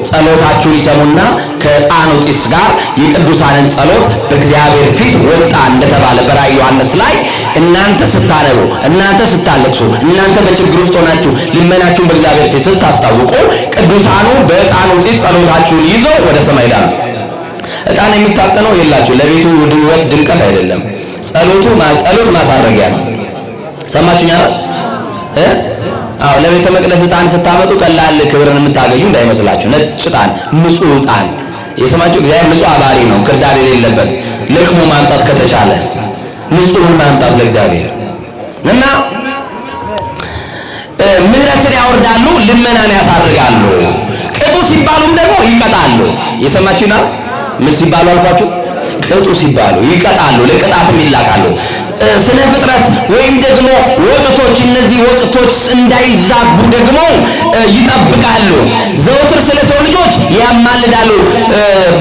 ጸሎታችሁን ይሰሙና ከዕጣኑ ጢስ ጋር የቅዱሳንን ጸሎት በእግዚአብሔር ፊት ወጣ እንደተባለ በራእየ ዮሐንስ ላይ እናንተ ስታነቡ፣ እናንተ ስታለቅሱ፣ እናንተ በችግር ውስጥ ሆናችሁ ልመናችሁን በእግዚአብሔር ፊት ስታስታውቁ ቅዱሳኑ በዕጣኑ ጢስ ጸሎታችሁን ይዘው ወደ ሰማይ ይሄዳሉ። ዕጣን የሚታጠነው የላችሁ ለቤቱ ውበት ድምቀት አይደለም። ጸሎት ማሳረጊያ ነው። ሰማችሁኝ አይደል? ለቤተ መቅደስ ዕጣን ስታመጡ ቀላል ክብርን የምታገኙ እንዳይመስላችሁ። ነጭ ዕጣን፣ ንጹህ ዕጣን። የሰማችሁ እግዚአብሔር ንጹህ አባሪ ነው፣ ክርዳድ የሌለበት። ለቅሞ ማምጣት ከተቻለ ንጹህን ማምጣት ለእግዚአብሔር እና ምህረትን ያወርዳሉ፣ ልመናን ያሳርጋሉ። ቅጡ ሲባሉም ደግሞ ይቀጣሉ። የሰማችሁ ነው። ምን ሲባሉ አልኳችሁ? ቅጡ ሲባሉ ይቀጣሉ፣ ለቅጣትም ይላካሉ። ስነ ፍጥረት ወይም ደግሞ ወቅቶች፣ እነዚህ ወቅቶች እንዳይዛቡ ደግሞ ይጠብቃሉ። ዘውትር ስለ ሰው ልጆች ያማልዳሉ።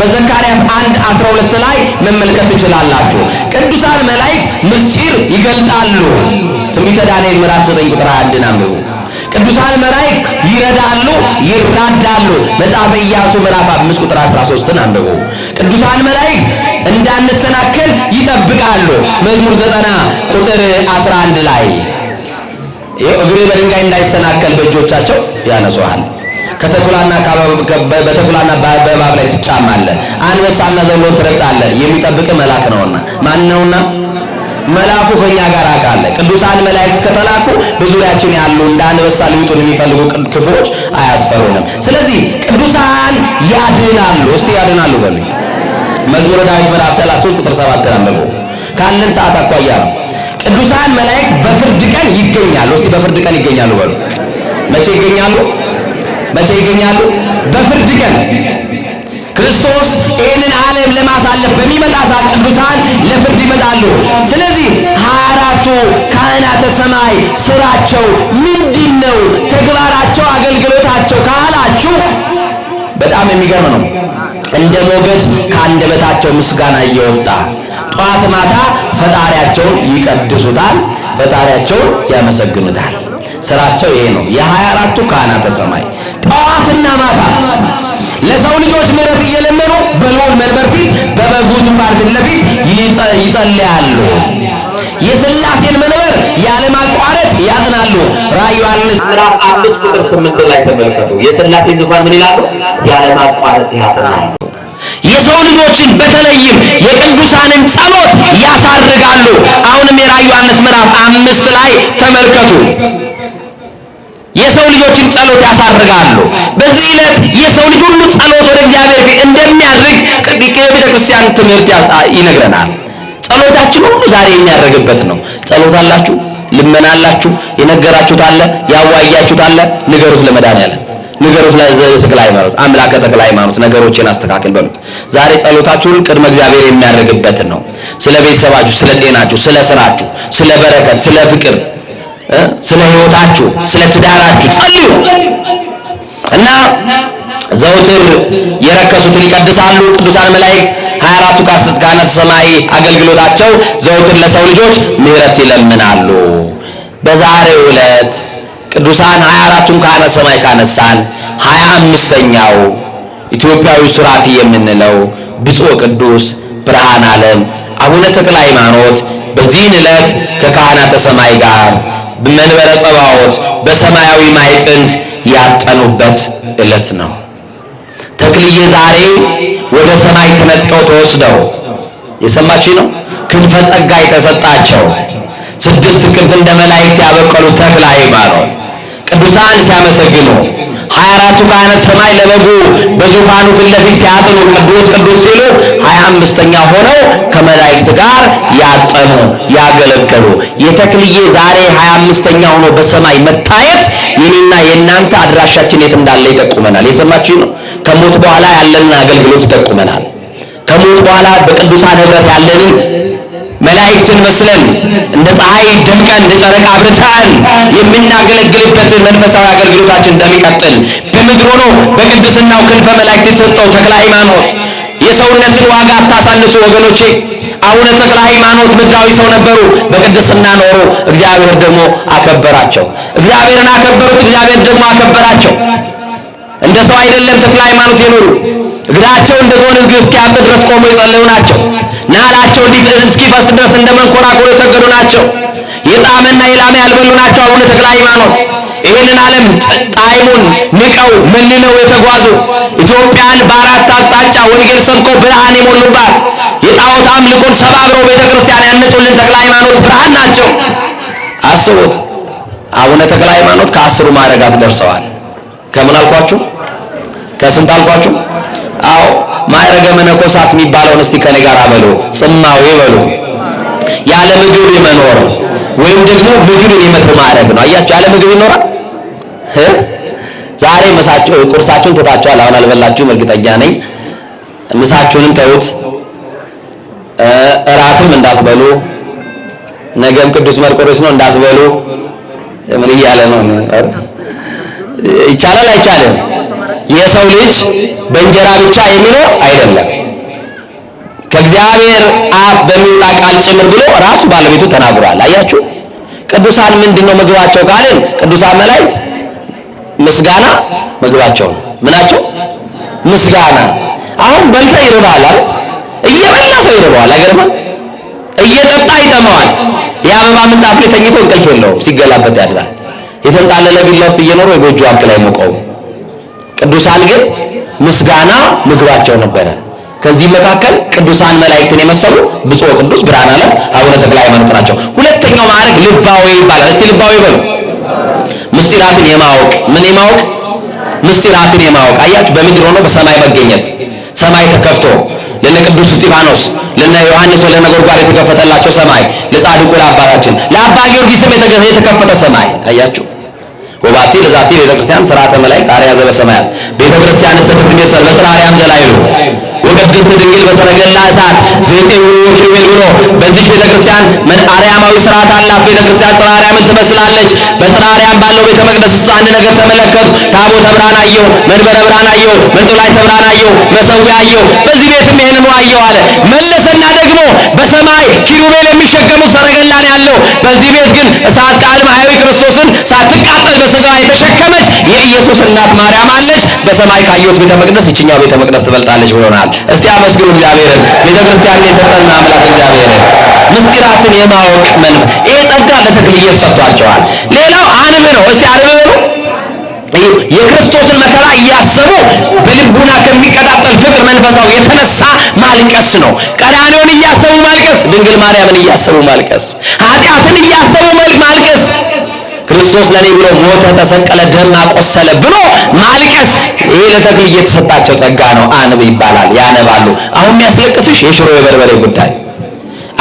በዘካርያስ 1:12 ላይ መመልከት ትችላላችሁ። ቅዱሳን መላእክት ምስጢር ይገልጣሉ። ትንቢተ ዳንኤል ምዕራፍ 9 ቁጥር 21 አንብቡ። ቅዱሳን መላእክት ይረዳሉ፣ ይራዳሉ። መጽሐፈ ኢያሱ ምዕራፍ 5 ቁጥር 13 አንብቡ። ቅዱሳን መላእክት እንዳንሰናከል ይጠብቃሉ። መዝሙር 90 ቁጥር 11 ላይ እግሬ በድንጋይ እንዳይሰናከል በእጆቻቸው ያነሱሃል። በተኩላና በእባብ ላይ ትጫማለህ፣ አንበሳና ዘንዶን ትረግጣለህ። የሚጠብቅ መልአክ ነውና። ማን ነውና? መልአኩ ከኛ ጋር አለ። ቅዱሳን መላእክት ከተላኩ በዙሪያችን ያሉ እንደ አንበሳ ሊውጡን የሚፈልጉ ክፉዎች አያስፈሩንም። ስለዚህ ቅዱሳን ያድናሉ። እስቲ ያድናሉ በሉ። መዝሙረ ዳዊት ምዕራፍ 33 ቁጥር 7 አንብቡ። ካለን ሰዓት አኳያ ነው። ቅዱሳን መላእክት በፍርድ ቀን ይገኛሉ። እስቲ በፍርድ ቀን ይገኛሉ በሉ። መቼ ይገኛሉ? መቼ ይገኛሉ? በፍርድ ቀን። ክርስቶስ ይህንን ዓለም ለማሳለፍ በሚመጣ ሰዓት ቅዱሳን ለፍርድ ይመጣሉ። ስለዚህ 24ቱ ካህናተ ሰማይ ስራቸው ምንድነው? ተግባራቸው፣ አገልግሎታቸው ካላችሁ በጣም የሚገርም ነው። እንደ ሞገድ ከአንደበታቸው ምስጋና እየወጣ ጧት ማታ ፈጣሪያቸውን ይቀድሱታል፣ ፈጣሪያቸውን ያመሰግኑታል። ስራቸው ይሄ ነው። የ24ቱ ካህናተ ሰማይ ጧትና ማታ ለሰው ልጆች ምሕረት እየለመኑ በልዑል መንበር ፊት በበጉ ዙፋን ፊት ለፊት ይጸልያሉ። የሥላሴን መንበር ያለማቋረጥ ያጥናሉ። ራዕየ ዮሐንስ ምዕራፍ 5 ቁጥር 8 ላይ ተመልከቱ። የሥላሴን ዙፋን ምን ይላሉ? ያለማቋረጥ ያጥናሉ። የሰው ልጆችን በተለይም የቅዱሳንን ጸሎት ያሳርጋሉ። አሁንም የራዕየ ዮሐንስ ምዕራፍ 5 ላይ ተመልከቱ። የሰው ልጆችን ጸሎት ያሳርጋሉ። በዚህ ዕለት የሰው ልጅ ሁሉ ጸሎት ወደ እግዚአብሔር ፊት እንደሚያርግ ከቤተ ክርስቲያን ትምህርት ይነግረናል። ጸሎታችን ሁሉ ዛሬ የሚያደርግበት ነው። ጸሎት አላችሁ? ልመና አላችሁ? የነገራችሁት አለ? ያዋያችሁት አለ? ንገሩት ለመድኃኒዓለም፣ ንገሩት ለተክለ ሃይማኖት። አምላከ ተክለ ሃይማኖት ነገሮችን አስተካክል በሉት። ዛሬ ጸሎታችሁን ቅድመ እግዚአብሔር የሚያደርግበት ነው። ስለ ቤተሰባችሁ፣ ስለ ጤናችሁ፣ ስለ ስራችሁ፣ ስለ በረከት፣ ስለ ፍቅር፣ ስለ ሕይወታችሁ፣ ስለ ትዳራችሁ ጸልዩ እና ዘውትር የረከሱትን ይቀድሳሉ። ቅዱሳን መላእክት 24ቱ ካህናተ ሰማይ አገልግሎታቸው ዘውትር ለሰው ልጆች ምሕረት ይለምናሉ። በዛሬው ዕለት ቅዱሳን 24ቱን ካህናተ ሰማይ ካነሳን 25ኛው ኢትዮጵያዊ ሱራፊ የምንለው ብፁዕ ቅዱስ ብርሃነ ዓለም አቡነ ተክለ ሃይማኖት በዚህን ዕለት ከካህናተ ሰማይ ጋር በመንበረ ጸባዖት በሰማያዊ ማዕጠንት ያጠኑበት ዕለት ነው። ተክልዬ ዛሬ ወደ ሰማይ ተነጥቀው ተወስደው የሰማችሁ ነው። ክንፈ ጸጋ የተሰጣቸው 6 ክንፍ እንደ መላእክት ያበቀሉ ተክለ ሃይማኖት ቅዱሳን ሲያመሰግኑ 24ቱ ካህናተ ሰማይ ለበጉ በዙፋኑ ፊት ለፊት ሲያጥኑ ቅዱስ ቅዱስ ሲሉ 25ኛ ሆነው ከመላእክት ጋር ያጠኑ ያገለገሉ። የተክልዬ ዛሬ 25ኛ ሆኖ በሰማይ መታየት የኔና የእናንተ አድራሻችን የት እንዳለ ይጠቁመናል። የሰማችሁ ነው። ከሞት በኋላ ያለንን አገልግሎት ይጠቁመናል። ከሞት በኋላ በቅዱሳን ህብረት ያለንን መላእክትን መስለን እንደ ፀሐይ ደምቀን እንደ ጨረቃ አብርተን የምናገለግልበትን መንፈሳዊ አገልግሎታችን እንደሚቀጥል በምድር ሆኖ በቅድስናው ክንፈ መላእክት የተሰጠው ተክለ ሃይማኖት የሰውነትን ዋጋ አታሳንሱ ወገኖቼ። አቡነ ተክለ ሃይማኖት ምድራዊ ሰው ነበሩ፣ በቅድስና ኖሩ። እግዚአብሔር ደግሞ አከበራቸው። እግዚአብሔርን አከበሩት፣ እግዚአብሔር ደግሞ አከበራቸው። እንደ ሰው አይደለም ተክለ ሃይማኖት የኖሩ እግራቸው እንደ ጎን እግር እስኪያብጥ ድረስ ቆሞ የጸለዩ ናቸው። ናላቸው እስኪፈስ ድረስ እንደ መንኮራኩር የሰገዱ ናቸው። የጣዕምና የላመ ያልበሉ ናቸው። አቡነ ተክለ ሃይማኖት ይህንን ዓለም ጣዕሙን ንቀው መንነው የተጓዙ ኢትዮጵያን በአራት አቅጣጫ ወንጌል ሰብከው ብርሃን የሞሉባት የጣዖት አምልኮን ሰባብረው ቤተክርስቲያን ያነጹልን ተክለ ሃይማኖት ብርሃን ናቸው። አስቡት። አቡነ ተክለ ሃይማኖት ከ10 ማዕረጋት ደርሰዋል። ከምን አልኳችሁ? ከስንት አልኳችሁ? አዎ ማዕረገ መነኮሳት የሚባለውን እስቲ ከኔ ጋር በሉ። ጽማዌ በሉ። ያለ ምግብ የመኖር ወይም ደግሞ ምግብን የመተው ማዕረግ ነው። አያችሁ፣ ያለ ምግብ ይኖራል? ዛሬ ቁርሳችሁን ትታችኋል። አሁን አልበላችሁም እርግጠኛ ነኝ። ምሳችሁንም ተውት። እራትም እንዳትበሉ። ነገም ቅዱስ መርቆሬዎስ ነው እንዳትበሉ። ምን እያለ ነው? ይቻላል አይቻልም? የሰው ልጅ በእንጀራ ብቻ የሚኖር አይደለም ከእግዚአብሔር አፍ በሚወጣ ቃል ጭምር ብሎ ራሱ ባለቤቱ ተናግሯል። አያችሁ። ቅዱሳን ምንድነው ምግባቸው ካልን ቅዱሳን መላእክት ምስጋና ምግባቸው ነው። ምናቸው? ምስጋና። አሁን በልተህ ይርባሃል አይደል? እየበላ ሰው ይርባዋል። አይገርምም? እየጠጣ ይጠማዋል። የአበባ ምንጣፍ ላይ ተኝቶ እንቅልፍ የለውም፣ ሲገላበጥ ያድራል። የተንጣለለ ቢላ ውስጥ እየኖሩ የጎጆ አክል አይሞቀውም። ቅዱሳን ግን ምስጋና ምግባቸው ነበረ። ከዚህ መካከል ቅዱሳን መላእክትን የመሰሉ ብፁዕ ቅዱስ ብርሃነ ዓለም አቡነ ተክለ ሃይማኖት ናቸው። ሁለተኛው ማዕረግ ልባዊ ይባላል። እስቲ ልባዊ በሉ። ምስጢራትን የማወቅ ምን የማወቅ? ምስጢራትን የማወቅ። አያችሁ፣ በምድር ሆኖ በሰማይ መገኘት። ሰማይ ተከፍቶ ለነ ቅዱስ እስጢፋኖስ ለነ ዮሐንስ ወለነ ጎድጓድ የተከፈተላቸው ሰማይ፣ ለጻድቁ ለአባታችን ለአባ ጊዮርጊስም የተከፈተ ሰማይ። አያችሁ። ወባቲ ለዛቲ ቤተክርስቲያን ሥርዓተ መላእክት አርያ ዘበሰማያት ቤተክርስቲያን ስትትሜሰል በጥራርያም ዘላይሉ ወቅድስት ድንግል በሰረገላ እሳት ዘይጼውሩ ኪሩቤል ብሎ በዚህ ቤተክርስቲያን አርያማዊ ሥርዓት አላት። ቤተክርስቲያን ጽርሐ አርያምን ትመስላለች። በጽርሐ ባለው ቤተ መቅደስ ውስጥ አንድ ነገር ተመለከቱ። ታቦተ ብርሃን አየሁ፣ መንበረ ብርሃን አየሁ፣ መንጦላዕተ ብርሃን አየሁ፣ መሠዊያ አየሁ። በዚህ ቤትም ይህንኑ አየሁ አለ። መለሰና ደግሞ በሰማይ ኪሩቤል የሚሸከሙት ሰረገላ ነው ያለው። በዚህ ቤት ግን እሳት ቃል ማህያዊ ክርስቶስን ሳትቃጠል በሥጋዋ የተሸከመች የኢየሱስ እናት ማርያም አለች። በሰማይ ካየሁት ቤተ መቅደስ ይችኛው ቤተ መቅደስ ትበልጣለች ብሎናል። እስቲ አመስግኑ እግዚአብሔርን። ቤተ ክርስቲያንን የሰጠን አምላክ እግዚአብሔርን። ምስጢራትን የማወቅ መንፈስ፣ ይሄ ጸጋ ለተክልዬ ተሰጥቷቸዋል። ሌላው አንብ ነው። እስቲ አንብ ነው። የክርስቶስን መከራ እያሰቡ በልቡና ከሚቀጣጠል ፍቅር መንፈሳዊ የተነሳ ማልቀስ ነው። ቀራንዮን እያሰቡ ማልቀስ፣ ድንግል ማርያምን እያሰቡ ማልቀስ፣ ኃጢአትን እያሰቡ ማልቀስ፣ ክርስቶስ ለኔ ብሎ ሞተ፣ ተሰቀለ፣ ደም አቆሰለ ብሎ ማልቀስ። ይሄ ለተክልዬ የተሰጣቸው ጸጋ ነው። አንብ ይባላል። ያነባሉ። አሁን የሚያስለቅስሽ የሽሮ የበርበሬ ጉዳይ፣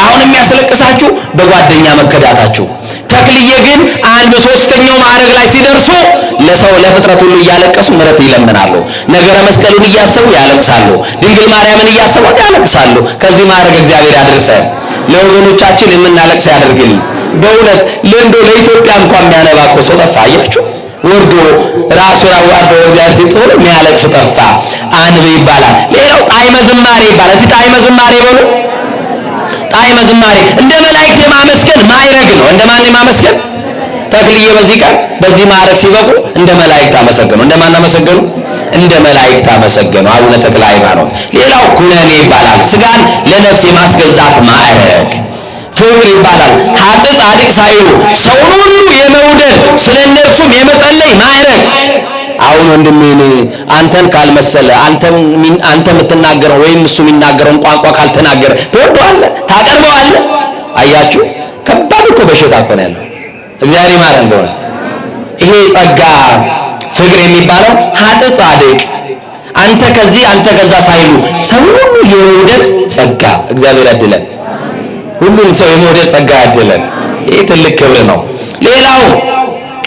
አሁን የሚያስለቅሳችሁ በጓደኛ መከዳታችሁ። ተክልዬ ግን አንድ ሶስተኛው ማዕረግ ላይ ሲደርሱ ለሰው ለፍጥረት ሁሉ እያለቀሱ ምሕረት ይለምናሉ። ነገረ መስቀሉን እያሰቡ ያለቅሳሉ። ድንግል ማርያምን እያሰቡ ያለቅሳሉ። ከዚህ ማዕረግ እግዚአብሔር ያድርሰን። ለወገኖቻችን የምናለቅስ ያደርግልን። በእውነት ለእንዶ ለኢትዮጵያ እንኳን የሚያነባ እኮ ሰው ጠፋ። አያችሁ፣ ወርዶ ራሱን አዋርዶ እግዚአብሔር ፊት ሆኖ የሚያለቅስ ጠፋ። አንብ ይባላል። ሌላው ጣዕመ ዝማሬ ይባላል። እስቲ ጣዕመ ዝማሬ በሉ። ጣዕመ ዝማሬ እንደ መላእክት የማመስገን ማዕረግ ነው። እንደ ማን የማመስገን? ተክልዬ በዚህ ቀን በዚህ ማዕረግ ሲበቁ እንደ መላእክት አመሰገኑ። እንደ ማን አመሰገኑ? እንደ መላእክት አመሰገኑ አቡነ ተክለ ሃይማኖት። ሌላው ኩነኔ ይባላል። ስጋን ለነፍስ የማስገዛት ማዕረግ። ፍቅር ይባላል። ኃጥእ ጻድቅ ሳይሉ ሰውን ሁሉ የመውደድ ስለ እነርሱም የመጸለይ ማዕረግ። አሁን ወንድሜን አንተን ካልመሰለ አንተ የምትናገረው ወይም እሱ የሚናገረውን ቋንቋ ካልተናገረ ትወደዋለህ፣ ታቀርበዋለህ። አያችሁ፣ ከባድ እኮ በሽታ እኮ ነው ያለው። እግዚአብሔር ይማረን በእውነት። ይሄ ጸጋ ፍቅር የሚባለው ኃጥእ ጻድቅ አንተ ከዚህ አንተ ከዛ ሳይሉ ሰው ሁሉ የመውደድ ጸጋ እግዚአብሔር ያድለን። ሁሉን ሰው የመውደድ ጸጋ ያድለን። ይሄ ትልቅ ክብር ነው። ሌላው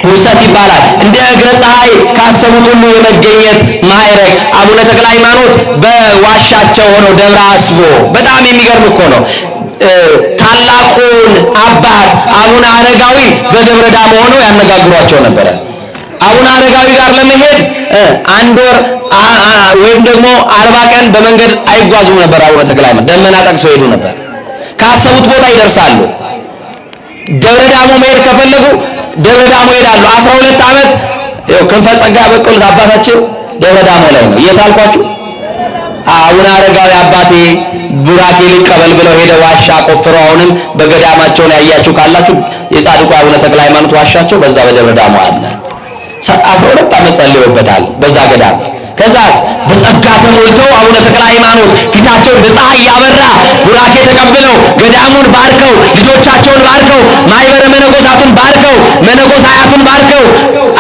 ውርሰት ይባላል። እንደ እግረ ፀሐይ ካሰቡት ሁሉ የመገኘት ማዕረግ። አቡነ ተክለ ሃይማኖት በዋሻቸው ሆነው ደብረ አስቦ፣ በጣም የሚገርም እኮ ነው። ታላቁን አባት አቡነ አረጋዊ በደብረ ዳሞ ሆነው ያነጋግሯቸው ነበረ። አቡነ አረጋዊ ጋር ለመሄድ አንድ ወር ወይም ደግሞ 40 ቀን በመንገድ አይጓዙም ነበር። አቡነ ተክለ ሃይማኖት ደመና ጠቅሰው ሄዱ ነበር። ካሰቡት ቦታ ይደርሳሉ። ደብረ ዳሞ መሄድ ከፈለጉ ደብረ ዳሞ ይሄዳሉ። 12 ዓመት ክንፈ ጸጋ ያበቀሉት አባታቸው ደብረ ዳሞ ላይ ነው። የታልኳችሁ አቡነ አረጋዊ አባቴ ቡራኬ ሊቀበል ብለው ሄደ ዋሻ ቆፍረው፣ አሁንም በገዳማቸውን ያያችሁ ካላችሁ የጻድቁ አቡነ ተክለ ሃይማኖት ዋሻቸው በዛ በደብረ ዳሞ አለ። 12 ዓመት ጸልየውበታል በዛ ገዳም። ከዛስ በጸጋ ተሞልተው አቡነ ተክለ ሃይማኖት ፊታቸውን በፀሐይ ያበራ ቡራኬ ተቀብለው ገዳሙን ባርከው ልጆቻቸውን ባርከው ማይበረ መነኮሳቱን ባርከው መነኮሳያቱን ባርከው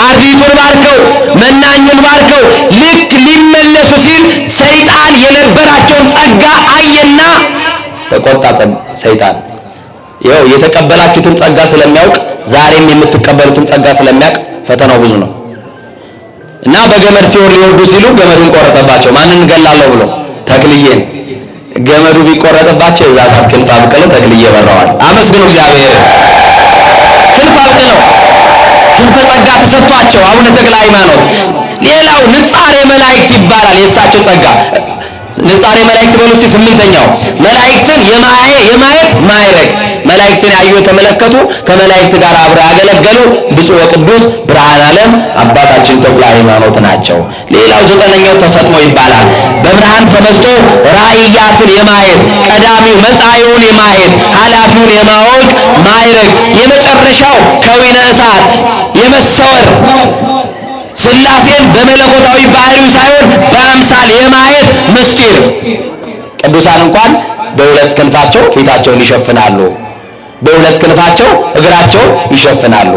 አርዲቱን ባርከው መናኙን ባርከው ልክ ሊመለሱ ሲል ሰይጣን የነበራቸውን ጸጋ አየና ተቆጣ። ሰይጣን ይኸው የተቀበላችሁትን ጸጋ ስለሚያውቅ ዛሬም የምትቀበሉትን ጸጋ ስለሚያውቅ ፈተናው ብዙ ነው። እና በገመድ ሲወር ሊወርዱ ሲሉ ገመዱን ቆረጠባቸው። ማንን እንገላለሁ ብሎ? ተክልዬን። ገመዱ ቢቆረጥባቸው የዛ ሰዓት ክንፍ አብቅለው ተክልዬ በረዋል። አመስግኑ እግዚአብሔር። ክንፍ አብቅለው ክንፈ ጸጋ ተሰጥቷቸው አቡነ ተክለ ሃይማኖት። ሌላው ንጻሬ መላእክት ይባላል የእሳቸው ጸጋ። ንጻሬ መላእክት በሉ እስቲ ስምንተኛው መላእክትን የማየት ማዕረግ። መላእክትን ያዩ የተመለከቱ ከመላእክት ጋር አብረው ያገለገሉ ብፁዕ ወቅዱስ ብርሃነ ዓለም አባታችን ተክለ ሃይማኖት ናቸው። ሌላው ዘጠነኛው ተሰጥሞ ይባላል። በብርሃን ተመስጦ ራእያትን የማየት ቀዳሚው መጻኢውን የማየት ኃላፊውን የማወቅ ማዕረግ። የመጨረሻው ከዊነ እሳት የመሰወር ሥላሴን በመለኮታዊ ባህሪው ሳይሆን በአምሳል የማየት ምስጢር። ቅዱሳን እንኳን በሁለት ክንፋቸው ፊታቸውን ይሸፍናሉ፣ በሁለት ክንፋቸው እግራቸውን ይሸፍናሉ።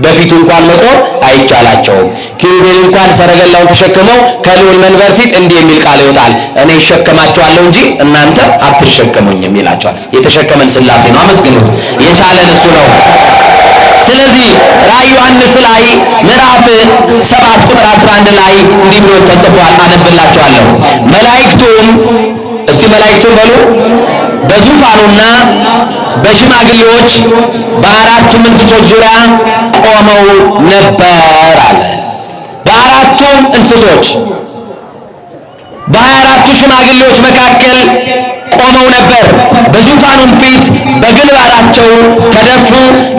በፊቱ እንኳን መቆም አይቻላቸውም። ኪሩቤል እንኳን ሰረገላውን ተሸክመው ከልዑል መንበር ፊት እንዲህ የሚል ቃል ይወጣል፣ እኔ እሸከማቸዋለሁ እንጂ እናንተ አትሸከሙኝም ይላቸዋል። የተሸከመን ሥላሴ ነው። አመስግኑት። የቻለን እሱ ነው። ስለዚህ ራእየ ዮሐንስ ላይ ምዕራፍ 7 ቁጥር 11 ላይ እንዲህ ብሎ ተጽፏል። አነብላችኋለሁ። መላእክቱም እስቲ መላእክቱም በሉ በዙፋኑና በሽማግሌዎች በአራቱም እንስሶች ዙሪያ ቆመው ነበር አለ። በአራቱም እንስሶች በ24ቱ ሽማግሌዎች መካከል ቆመው ነበር። በዙፋኑም ፊት በግንባራቸው ተደፉ፣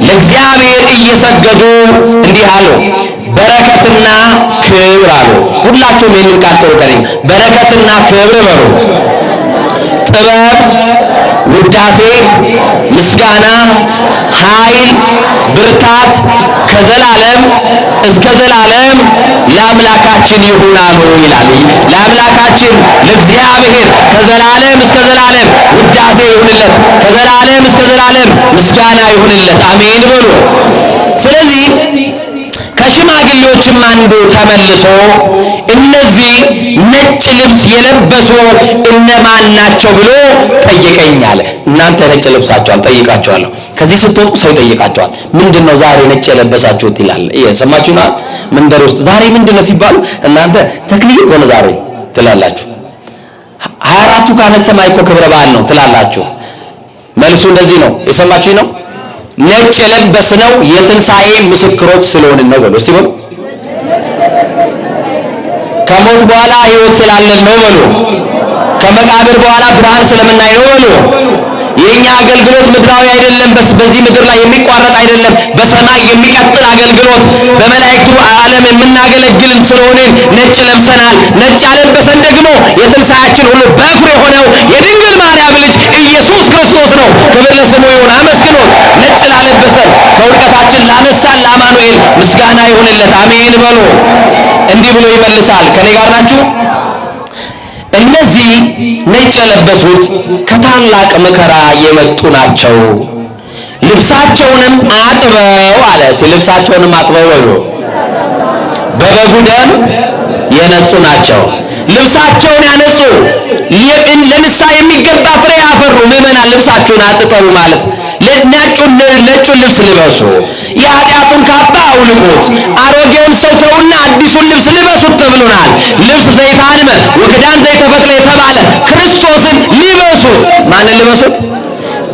ለእግዚአብሔር እየሰገዱ እንዲህ አሉ፣ በረከትና ክብር አሉ። ሁላችሁም ይህንን ቃል ጥሩ ከለኝ። በረከትና ክብር በሉ። ጥበብ፣ ውዳሴ፣ ምስጋና፣ ኃይል፣ ብርታት ከዘላለም እስከ ዘላለም ለአምላካችን ይሁን አሉ ይላል። ለአምላካችን ለእግዚአብሔር ከዘላለም እስከ ዘላለም ውዳሴ ይሁንለት፣ ከዘላለም እስከ ዘላለም ምስጋና ይሁንለት። አሜን በሉ። ስለዚህ ከሽማግሌዎችም አንዱ ተመልሶ እነዚህ ነጭ ልብስ የለበሱ እነማን ናቸው ብሎ ጠየቀኛል። እናንተ ነጭ ለብሳችኋል፣ ጠይቃችኋለሁ። ከዚህ ስትወጡ ሰው ይጠይቃችኋል። ምንድነው ዛሬ ነጭ የለበሳችሁት ይላል። ሰማችሁና መንደር ውስጥ ዛሬ ምንድነው ሲባሉ እናንተ ተክሊል ሆነ ዛሬ ትላላችሁ። 24ቱ ካህናተ ሰማይ እኮ ክብረ በዓል ነው ትላላችሁ። መልሱ እንደዚህ ነው። የሰማችሁኝ ነው። ነጭ የለበስነው የትንሣኤ ምስክሮች ስለሆንን ነው በሉ። እስቲ በሉ ከሞት በኋላ ሕይወት ስላለን ነው በሉ። ከመቃብር በኋላ ብርሃን ስለምናይ ነው በሉ። የኛ አገልግሎት ምድራዊ አይደለም፣ በዚህ ምድር ላይ የሚቋረጥ አይደለም፣ በሰማይ የሚቀጥል አገልግሎት በመላእክቱ ዓለም የምናገለግል ስለሆንን ነጭ ለብሰናል። ነጭ ያለበሰን ደግሞ የትንሣኤያችን ሁሉ በኩር የሆነው የድንግል ማርያም ልጅ ኢየሱስ ክርስቶስ ነው። ክብር ለስሙ ይሁን። አመስግኑት። ነጭ ላለበሰን ከውድቀታችን ላነሳን ለአማኑኤል ምስጋና ይሁንለት። አሜን በሉ። እንዲህ ብሎ ይመልሳል። ከኔ ጋር ናችሁ? እነዚህ ነጭ የለበሱት ከታላቅ መከራ የመጡ ናቸው። ልብሳቸውንም አጥበው አለ። ልብሳቸውንም አጥበው በሉ በበጉ ደም የነጹ ናቸው። ልብሳቸውን ያነጹ ለንስሐ የሚገባ ፍሬ ያፈሩ ምዕመናን ልብሳችሁን አጥጠቡ ማለት ነጩን ልብስ ልበሱ። የኃጢአቱን ካባ አውልቁት፣ አሮጌውን ሰው ተውና አዲሱን ልብስ ልበሱት ተብሎናል። ልብስ ዘይታልመ ወክዳን ዘይተፈጥረ የተባለ ክርስቶስን ልበሱት። ማንን ልበሱት?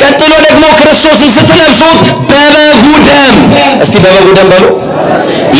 ቀጥሎ ደግሞ ክርስቶስን ስትለብሱት በበጉ ደም። እስቲ በበጉ ደም በሉ።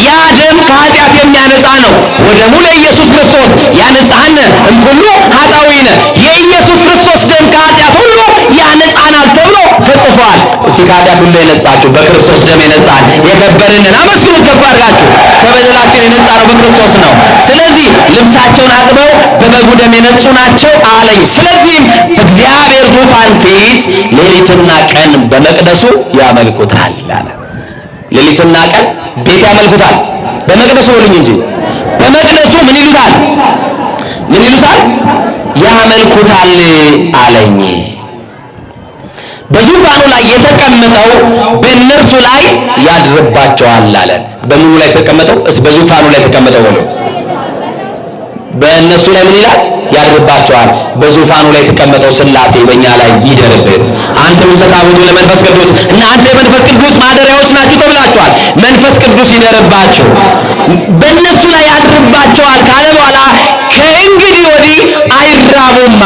ያ ደም ከኃጢአት የሚያነጻ ነው። ወደሙ ለኢየሱስ ክርስቶስ ያነጻነ እምኩሉ ኃጣውኢነ። የኢየሱስ ክርስቶስ ደም ከኃጢአት ሁሉ ያነጻናል ተብሎ ተጽፏል። እስቲ ከኃጢአት ሁሉ የነጻችሁ በክርስቶስ ደም የነጻን የከበረንን አመስግኑት ከፍ አድርጋችሁ። ከበደላችን የነጻ ነው በክርስቶስ ነው። ስለዚህ ልብሳቸውን አጥበው በበጉ ደም የነጹ ናቸው አለኝ። ስለዚህም በእግዚአብሔር ዙፋን ፊት ሌሊትና ቀን በመቅደሱ ያመልኩታል አለ። ሌሊትና ቀን ቤት ያመልኩታል። በመቅደሱ በሉኝ እንጂ በመቅደሱ ምን ይሉታል? ምን ይሉታል? ያመልኩታል አለኝ። በዙፋኑ ላይ የተቀመጠው በእነርሱ ላይ ያድርባቸዋል አለን። በምኑ ላይ ተቀመጠው? በዙፋኑ ላይ ተቀመጠው በሉ። በእነሱ ላይ ምን ይላል? ያድርባቸዋል። በዙፋኑ ላይ የተቀመጠው ሥላሴ በእኛ ላይ ይደርብን። አንተ ምሰታውቱ ለመንፈስ ቅዱስ፣ እናንተ የመንፈስ ቅዱስ ማደሪያዎች ናችሁ ተብላችኋል። መንፈስ ቅዱስ ይደርባችሁ። በእነሱ ላይ ያድርባቸው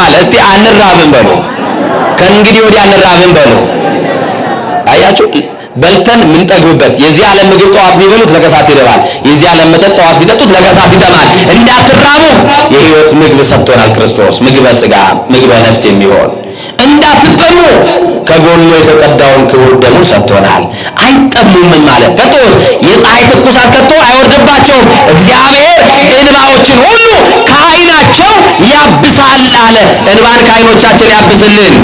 አለ? እስቲ አንራብም በሉ። ከእንግዲህ ወዲህ አንራብም በሉ። አያችሁ፣ በልተን የምንጠግብበት የዚህ ዓለም ምግብ ጠዋት ቢበሉት ለከሳት ይረባል። የዚህ ዓለም መጠጥ ጠዋት ቢጠጡት ለከሳት ይጠማል። እንዳትራቡ የሕይወት ምግብ ሰጥቶናል ክርስቶስ፣ ምግበ ሥጋ ምግበ ነፍስ የሚሆን እንዳትጠሙ ከጎኑ የተቀዳውን ክቡር ደሙን ሰጥቶናል። አይጠሙም ማለት ከቶስ የፀሐይ ትኩሳት ከቶ አይወርድባቸውም። እግዚአብሔር እንባዎችን ሁሉ ከዓይናቸው ያብሳል አለ። እንባን ከዓይኖቻችን ያብስልን።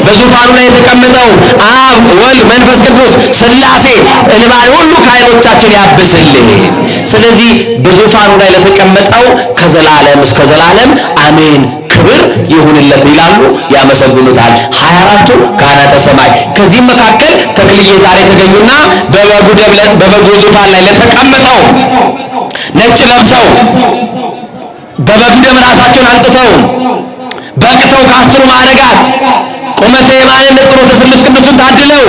በዙፋኑ ላይ የተቀመጠው አብ ወልድ መንፈስ ቅዱስ ሥላሴ እንባን ሁሉ ከዓይኖቻችን ያብስልን። ስለዚህ በዙፋኑ ላይ ለተቀመጠው ከዘላለም እስከ ዘላለም አሜን ክብር ይሁንለት ይላሉ፣ ያመሰግኑታል 24ቱ ካህናተ ሰማይ። ከዚህም መካከል ተክልዬ ዛሬ ተገኙና በበጉ ዙፋን ላይ ለተቀመጠው ነጭ ለብሰው በበግ ደም ራሳቸውን አንጽተው በቅተው ከአስሩ ማዕረጋት ቁመተ የማንነት ጸሎተ ስሉስ ቅዱስን ታድለው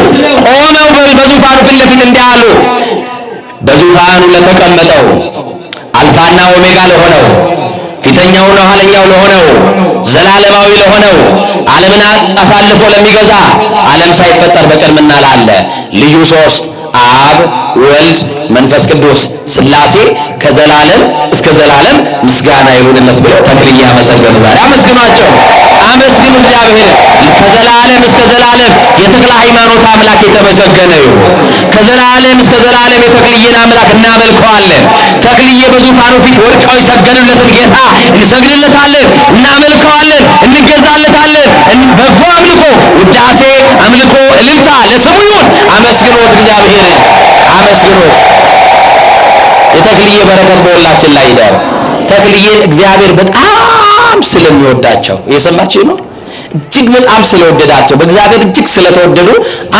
ቆመው በዙፋኑ ፊት ለፊት እንዲህ አሉ። በዙፋኑ ለተቀመጠው አልፋና ኦሜጋ ለሆነው ፊተኛውና ኋለኛው ለሆነው ዘላለማዊ ለሆነው ዓለምን አሳልፎ ለሚገዛ ዓለም ሳይፈጠር በቅድምና ላለ ልዩ ሶስት አብ ወልድ መንፈስ ቅዱስ ሥላሴ ከዘላለም እስከ ዘላለም ምስጋና ይሁንለት ብለው ተክልዬ አመሰገኑ። ዛሬ አመስግኗቸው፣ አመስግኑ እግዚአብሔር። ከዘላለም እስከ ዘላለም የተክለ ሃይማኖት አምላክ የተመሰገነ ይሁን። ከዘላለም እስከ ዘላለም የተክልዬን አምላክ እናመልከዋለን። ተክልዬ በዙፋኑ ፊት ወድቀው የሰገዱለትን ጌታ እንሰግድለታለን፣ እናመልከዋለን፣ እንገዛለታለን። በጎ አምልኮ፣ ውዳሴ፣ አምልኮ፣ እልልታ ለስሙ ይሁን። አመስግኖት እግዚአብሔርን አመስግኖት። የተክልዬ በረከት በሁላችን ላይ ይደር። ተክልዬን እግዚአብሔር በጣም ስለሚወዳቸው እየሰማችሁ ነው። እጅግ በጣም ስለወደዳቸው በእግዚአብሔር እጅግ ስለተወደዱ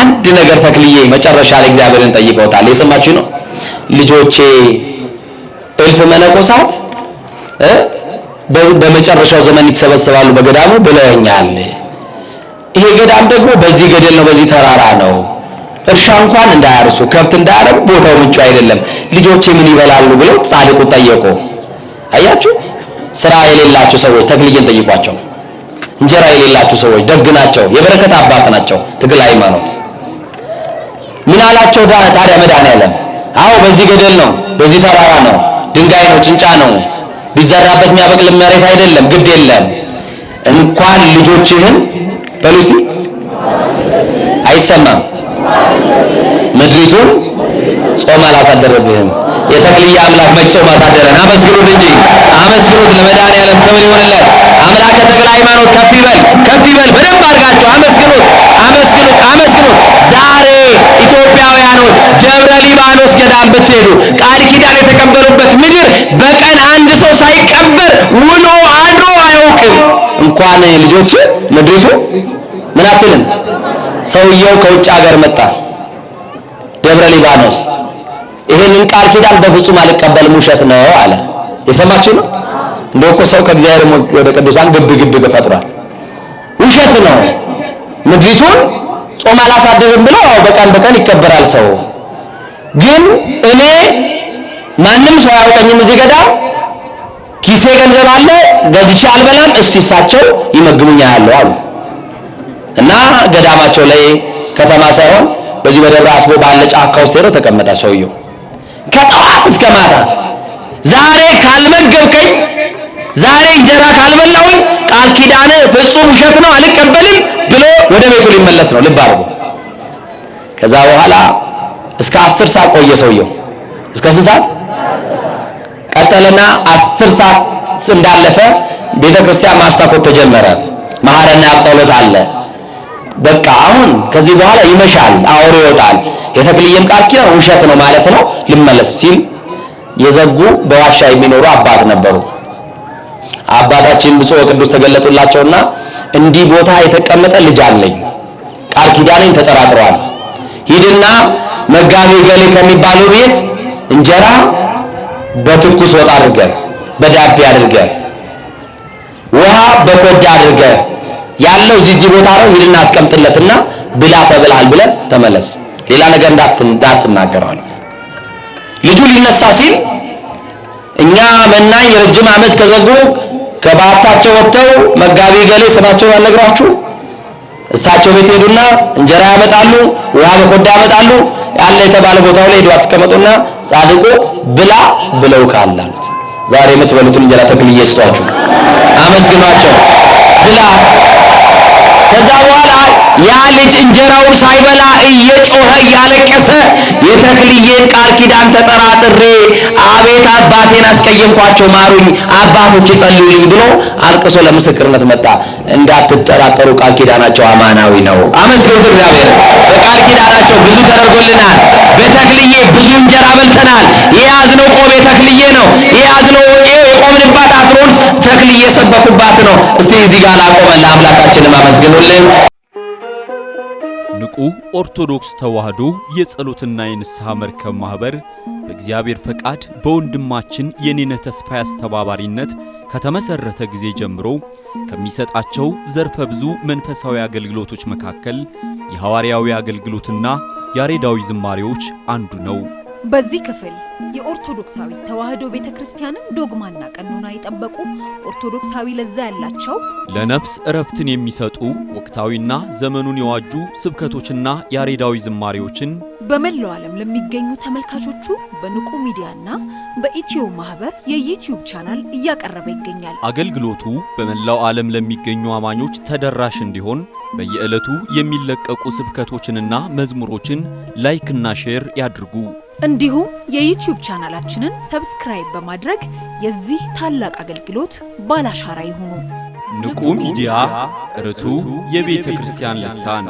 አንድ ነገር ተክልዬ መጨረሻ ላይ እግዚአብሔርን ጠይቀውታል። እየሰማችሁ ነው። ልጆቼ እልፍ መነኮሳት በመጨረሻው ዘመን ይሰበሰባሉ በገዳሙ ብለውኛል። ይሄ ገዳም ደግሞ በዚህ ገደል ነው፣ በዚህ ተራራ ነው። እርሻ እንኳን እንዳያርሱ ከብት እንዳያረቡ ቦታው ምቹ አይደለም። ልጆቼ ምን ይበላሉ ብለው ጻድቁ ጠየቁ። አያችሁ፣ ስራ የሌላቸው ሰዎች ተክልዬን ጠይቋቸው። እንጀራ የሌላቸው ሰዎች ደግ ናቸው፣ የበረከት አባት ናቸው። ተክለ ሃይማኖት ምን አላቸው ታዲያ መድኃኔዓለም? አዎ በዚህ ገደል ነው፣ በዚህ ተራራ ነው፣ ድንጋይ ነው፣ ጭንጫ ነው፣ ቢዘራበት የሚያበቅል መሬት አይደለም። ግድ የለም እንኳን ልጆችህን በሉ እስቲ አይሰማም ምድሪቱን ጾም አላሳደረብህም። የተክልዬ አምላክ መች ጾም አሳደረን? አመስግኑት እንጂ አመስግኑት። ለመድኃኔዓለም ክብር ይሁንለት። አምላከ ተክለ ሃይማኖት ከፍ ይበል፣ ከፍ ይበል። በደንብ አድርጋችሁ አመስግኑት፣ አመስግኑት፣ አመስግኑት። ዛሬ ኢትዮጵያውያኖች ደብረ ሊባኖስ ገዳም ብትሄዱ ቃል ኪዳን የተቀበሉበት ምድር በቀን አንድ ሰው ሳይቀበር ውሎ አድሮ አያውቅም። እንኳን ልጆች ምድሪቱ ምን አትልም። ሰውየው ከውጭ ሀገር መጣ ደብረ ሊባኖስ። ይሄንን ቃል ኪዳን በፍጹም አልቀበልም ውሸት ነው አለ። የሰማችሁ ነው። እንደው እኮ ሰው ከእግዚአብሔር ወደ ቅዱሳን ግብ ፈጥሯል። ውሸት ነው። ምድሪቱን ጾም አላሳደርም ብሎ በቀን ይከበራል ሰው። ግን እኔ ማንም ሰው አያውቀኝም እዚህ ገዳም ኪሴ ገንዘብ አለ ገዝቼ አልበላም፣ እስቲ እሳቸው ይመግቡኛል አሉ። እና ገዳማቸው ላይ ከተማ ሳይሆን በዚህ በደብረ አስቦ ባለ ጫካ ውስጥ ሄዶ ተቀመጠ ሰውየው ከጠዋት እስከ ማታ። ዛሬ ካልመገብከኝ፣ ዛሬ እንጀራ ካልበላሁኝ ቃል ኪዳን ፍጹም ውሸት ነው አልቀበልም ብሎ ወደ ቤቱ ሊመለስ ነው። ልብ አድርጉ። ከዛ በኋላ እስከ 10 ሰዓት ቆየ ሰውየው። እስከ 10 ሰዓት ቀጠለና 10 ሰዓት እንዳለፈ ቤተክርስቲያን ማስታኮት ተጀመረ። መሐረና ጸሎት አለ። በቃ አሁን ከዚህ በኋላ ይመሻል፣ አውሬ ይወጣል፣ የተክልዬም ቃል ኪዳን ውሸት ነው ማለት ነው፣ ልመለስ ሲል የዘጉ በዋሻ የሚኖሩ አባት ነበሩ። አባታችን ብፁዕ ወቅዱስ ተገለጡላቸውና እንዲህ ቦታ የተቀመጠ ልጅ አለኝ፣ ቃል ኪዳኔን ተጠራጥሯል፣ ሂድና መጋቢ ገሌ ከሚባሉ ቤት እንጀራ በትኩስ ወጥ አድርገ፣ በዳቤ አድርገ፣ ውሃ በኮዳ አድርገ ያለው እዚህ ቦታ ነው፣ ሂድና አስቀምጥለትና ብላ ተብልሃል ብለን ተመለስ፣ ሌላ ነገር እንዳትናገረዋል። ልጁ ሊነሳ ሲል እኛ መናኝ ረጅም ዓመት ከዘጉ ከባታቸው ወጥተው መጋቢ ገሌ ስማቸውን አልነግራችሁ እሳቸው ቤት ሄዱና እንጀራ ያመጣሉ፣ ውሃ በኮዳ ያመጣሉ። ያለ የተባለ ቦታው ላይ ሄዱ አስቀመጡና ጻድቁ ብላ ብለው ካላሉት ዛሬ የምትበሉትን እንጀራ ተክልዬ ይስጧችሁ፣ አመስግኗቸው ብላ። ከዛ በኋላ ያ ልጅ እንጀራውን ሳይበላ እየጮኸ እያለቀሰ የተክልዬን ቃል ኪዳን ተጠራጥሬ አቤት አባቴን አስቀየምኳቸው ማሩኝ፣ አባቶች ይጸልዩልኝ ብሎ አልቅሶ ለምስክርነት መጣ። እንዳትጠራጠሩ ቃል ኪዳናቸው አማናዊ ነው። አመስግኑ እግዚአብሔር። በቃል ኪዳናቸው ብዙ ተደርጎልናል። በተክልዬ ብዙ እንጀራ በልተናል። የያዝነው ቆብ የተክልዬ ነው። የያዝነው የቆምንባት አትሮንስ ተክልዬ የሰበኩባት ነው። እስቲ እዚህ ጋር ላቆመን ለአምላካችንም አመስግኑልን። ንቁ ኦርቶዶክስ ተዋህዶ የጸሎትና የንስሐ መርከብ ማህበር በእግዚአብሔር ፈቃድ በወንድማችን የኔነህ ተስፋዬ አስተባባሪነት ከተመሰረተ ጊዜ ጀምሮ ከሚሰጣቸው ዘርፈ ብዙ መንፈሳዊ አገልግሎቶች መካከል የሐዋርያዊ አገልግሎትና ያሬዳዊ ዝማሬዎች አንዱ ነው። በዚህ ክፍል የኦርቶዶክሳዊ ተዋህዶ ቤተክርስቲያንን ዶግማና ቀኖና የጠበቁ ኦርቶዶክሳዊ ለዛ ያላቸው ለነፍስ እረፍትን የሚሰጡ ወቅታዊና ዘመኑን የዋጁ ስብከቶችና ያሬዳዊ ዝማሬዎችን በመላው ዓለም ለሚገኙ ተመልካቾቹ በንቁ ሚዲያና በኢትዮ ማህበር የዩቲዩብ ቻናል እያቀረበ ይገኛል። አገልግሎቱ በመላው ዓለም ለሚገኙ አማኞች ተደራሽ እንዲሆን በየዕለቱ የሚለቀቁ ስብከቶችንና መዝሙሮችን ላይክና ሼር ያድርጉ። እንዲሁም የዩቲዩብ ቻናላችንን ሰብስክራይብ በማድረግ የዚህ ታላቅ አገልግሎት ባላሻራ ይሁኑ። ንቁ ሚዲያ ርቱ የቤተ ክርስቲያን ልሳን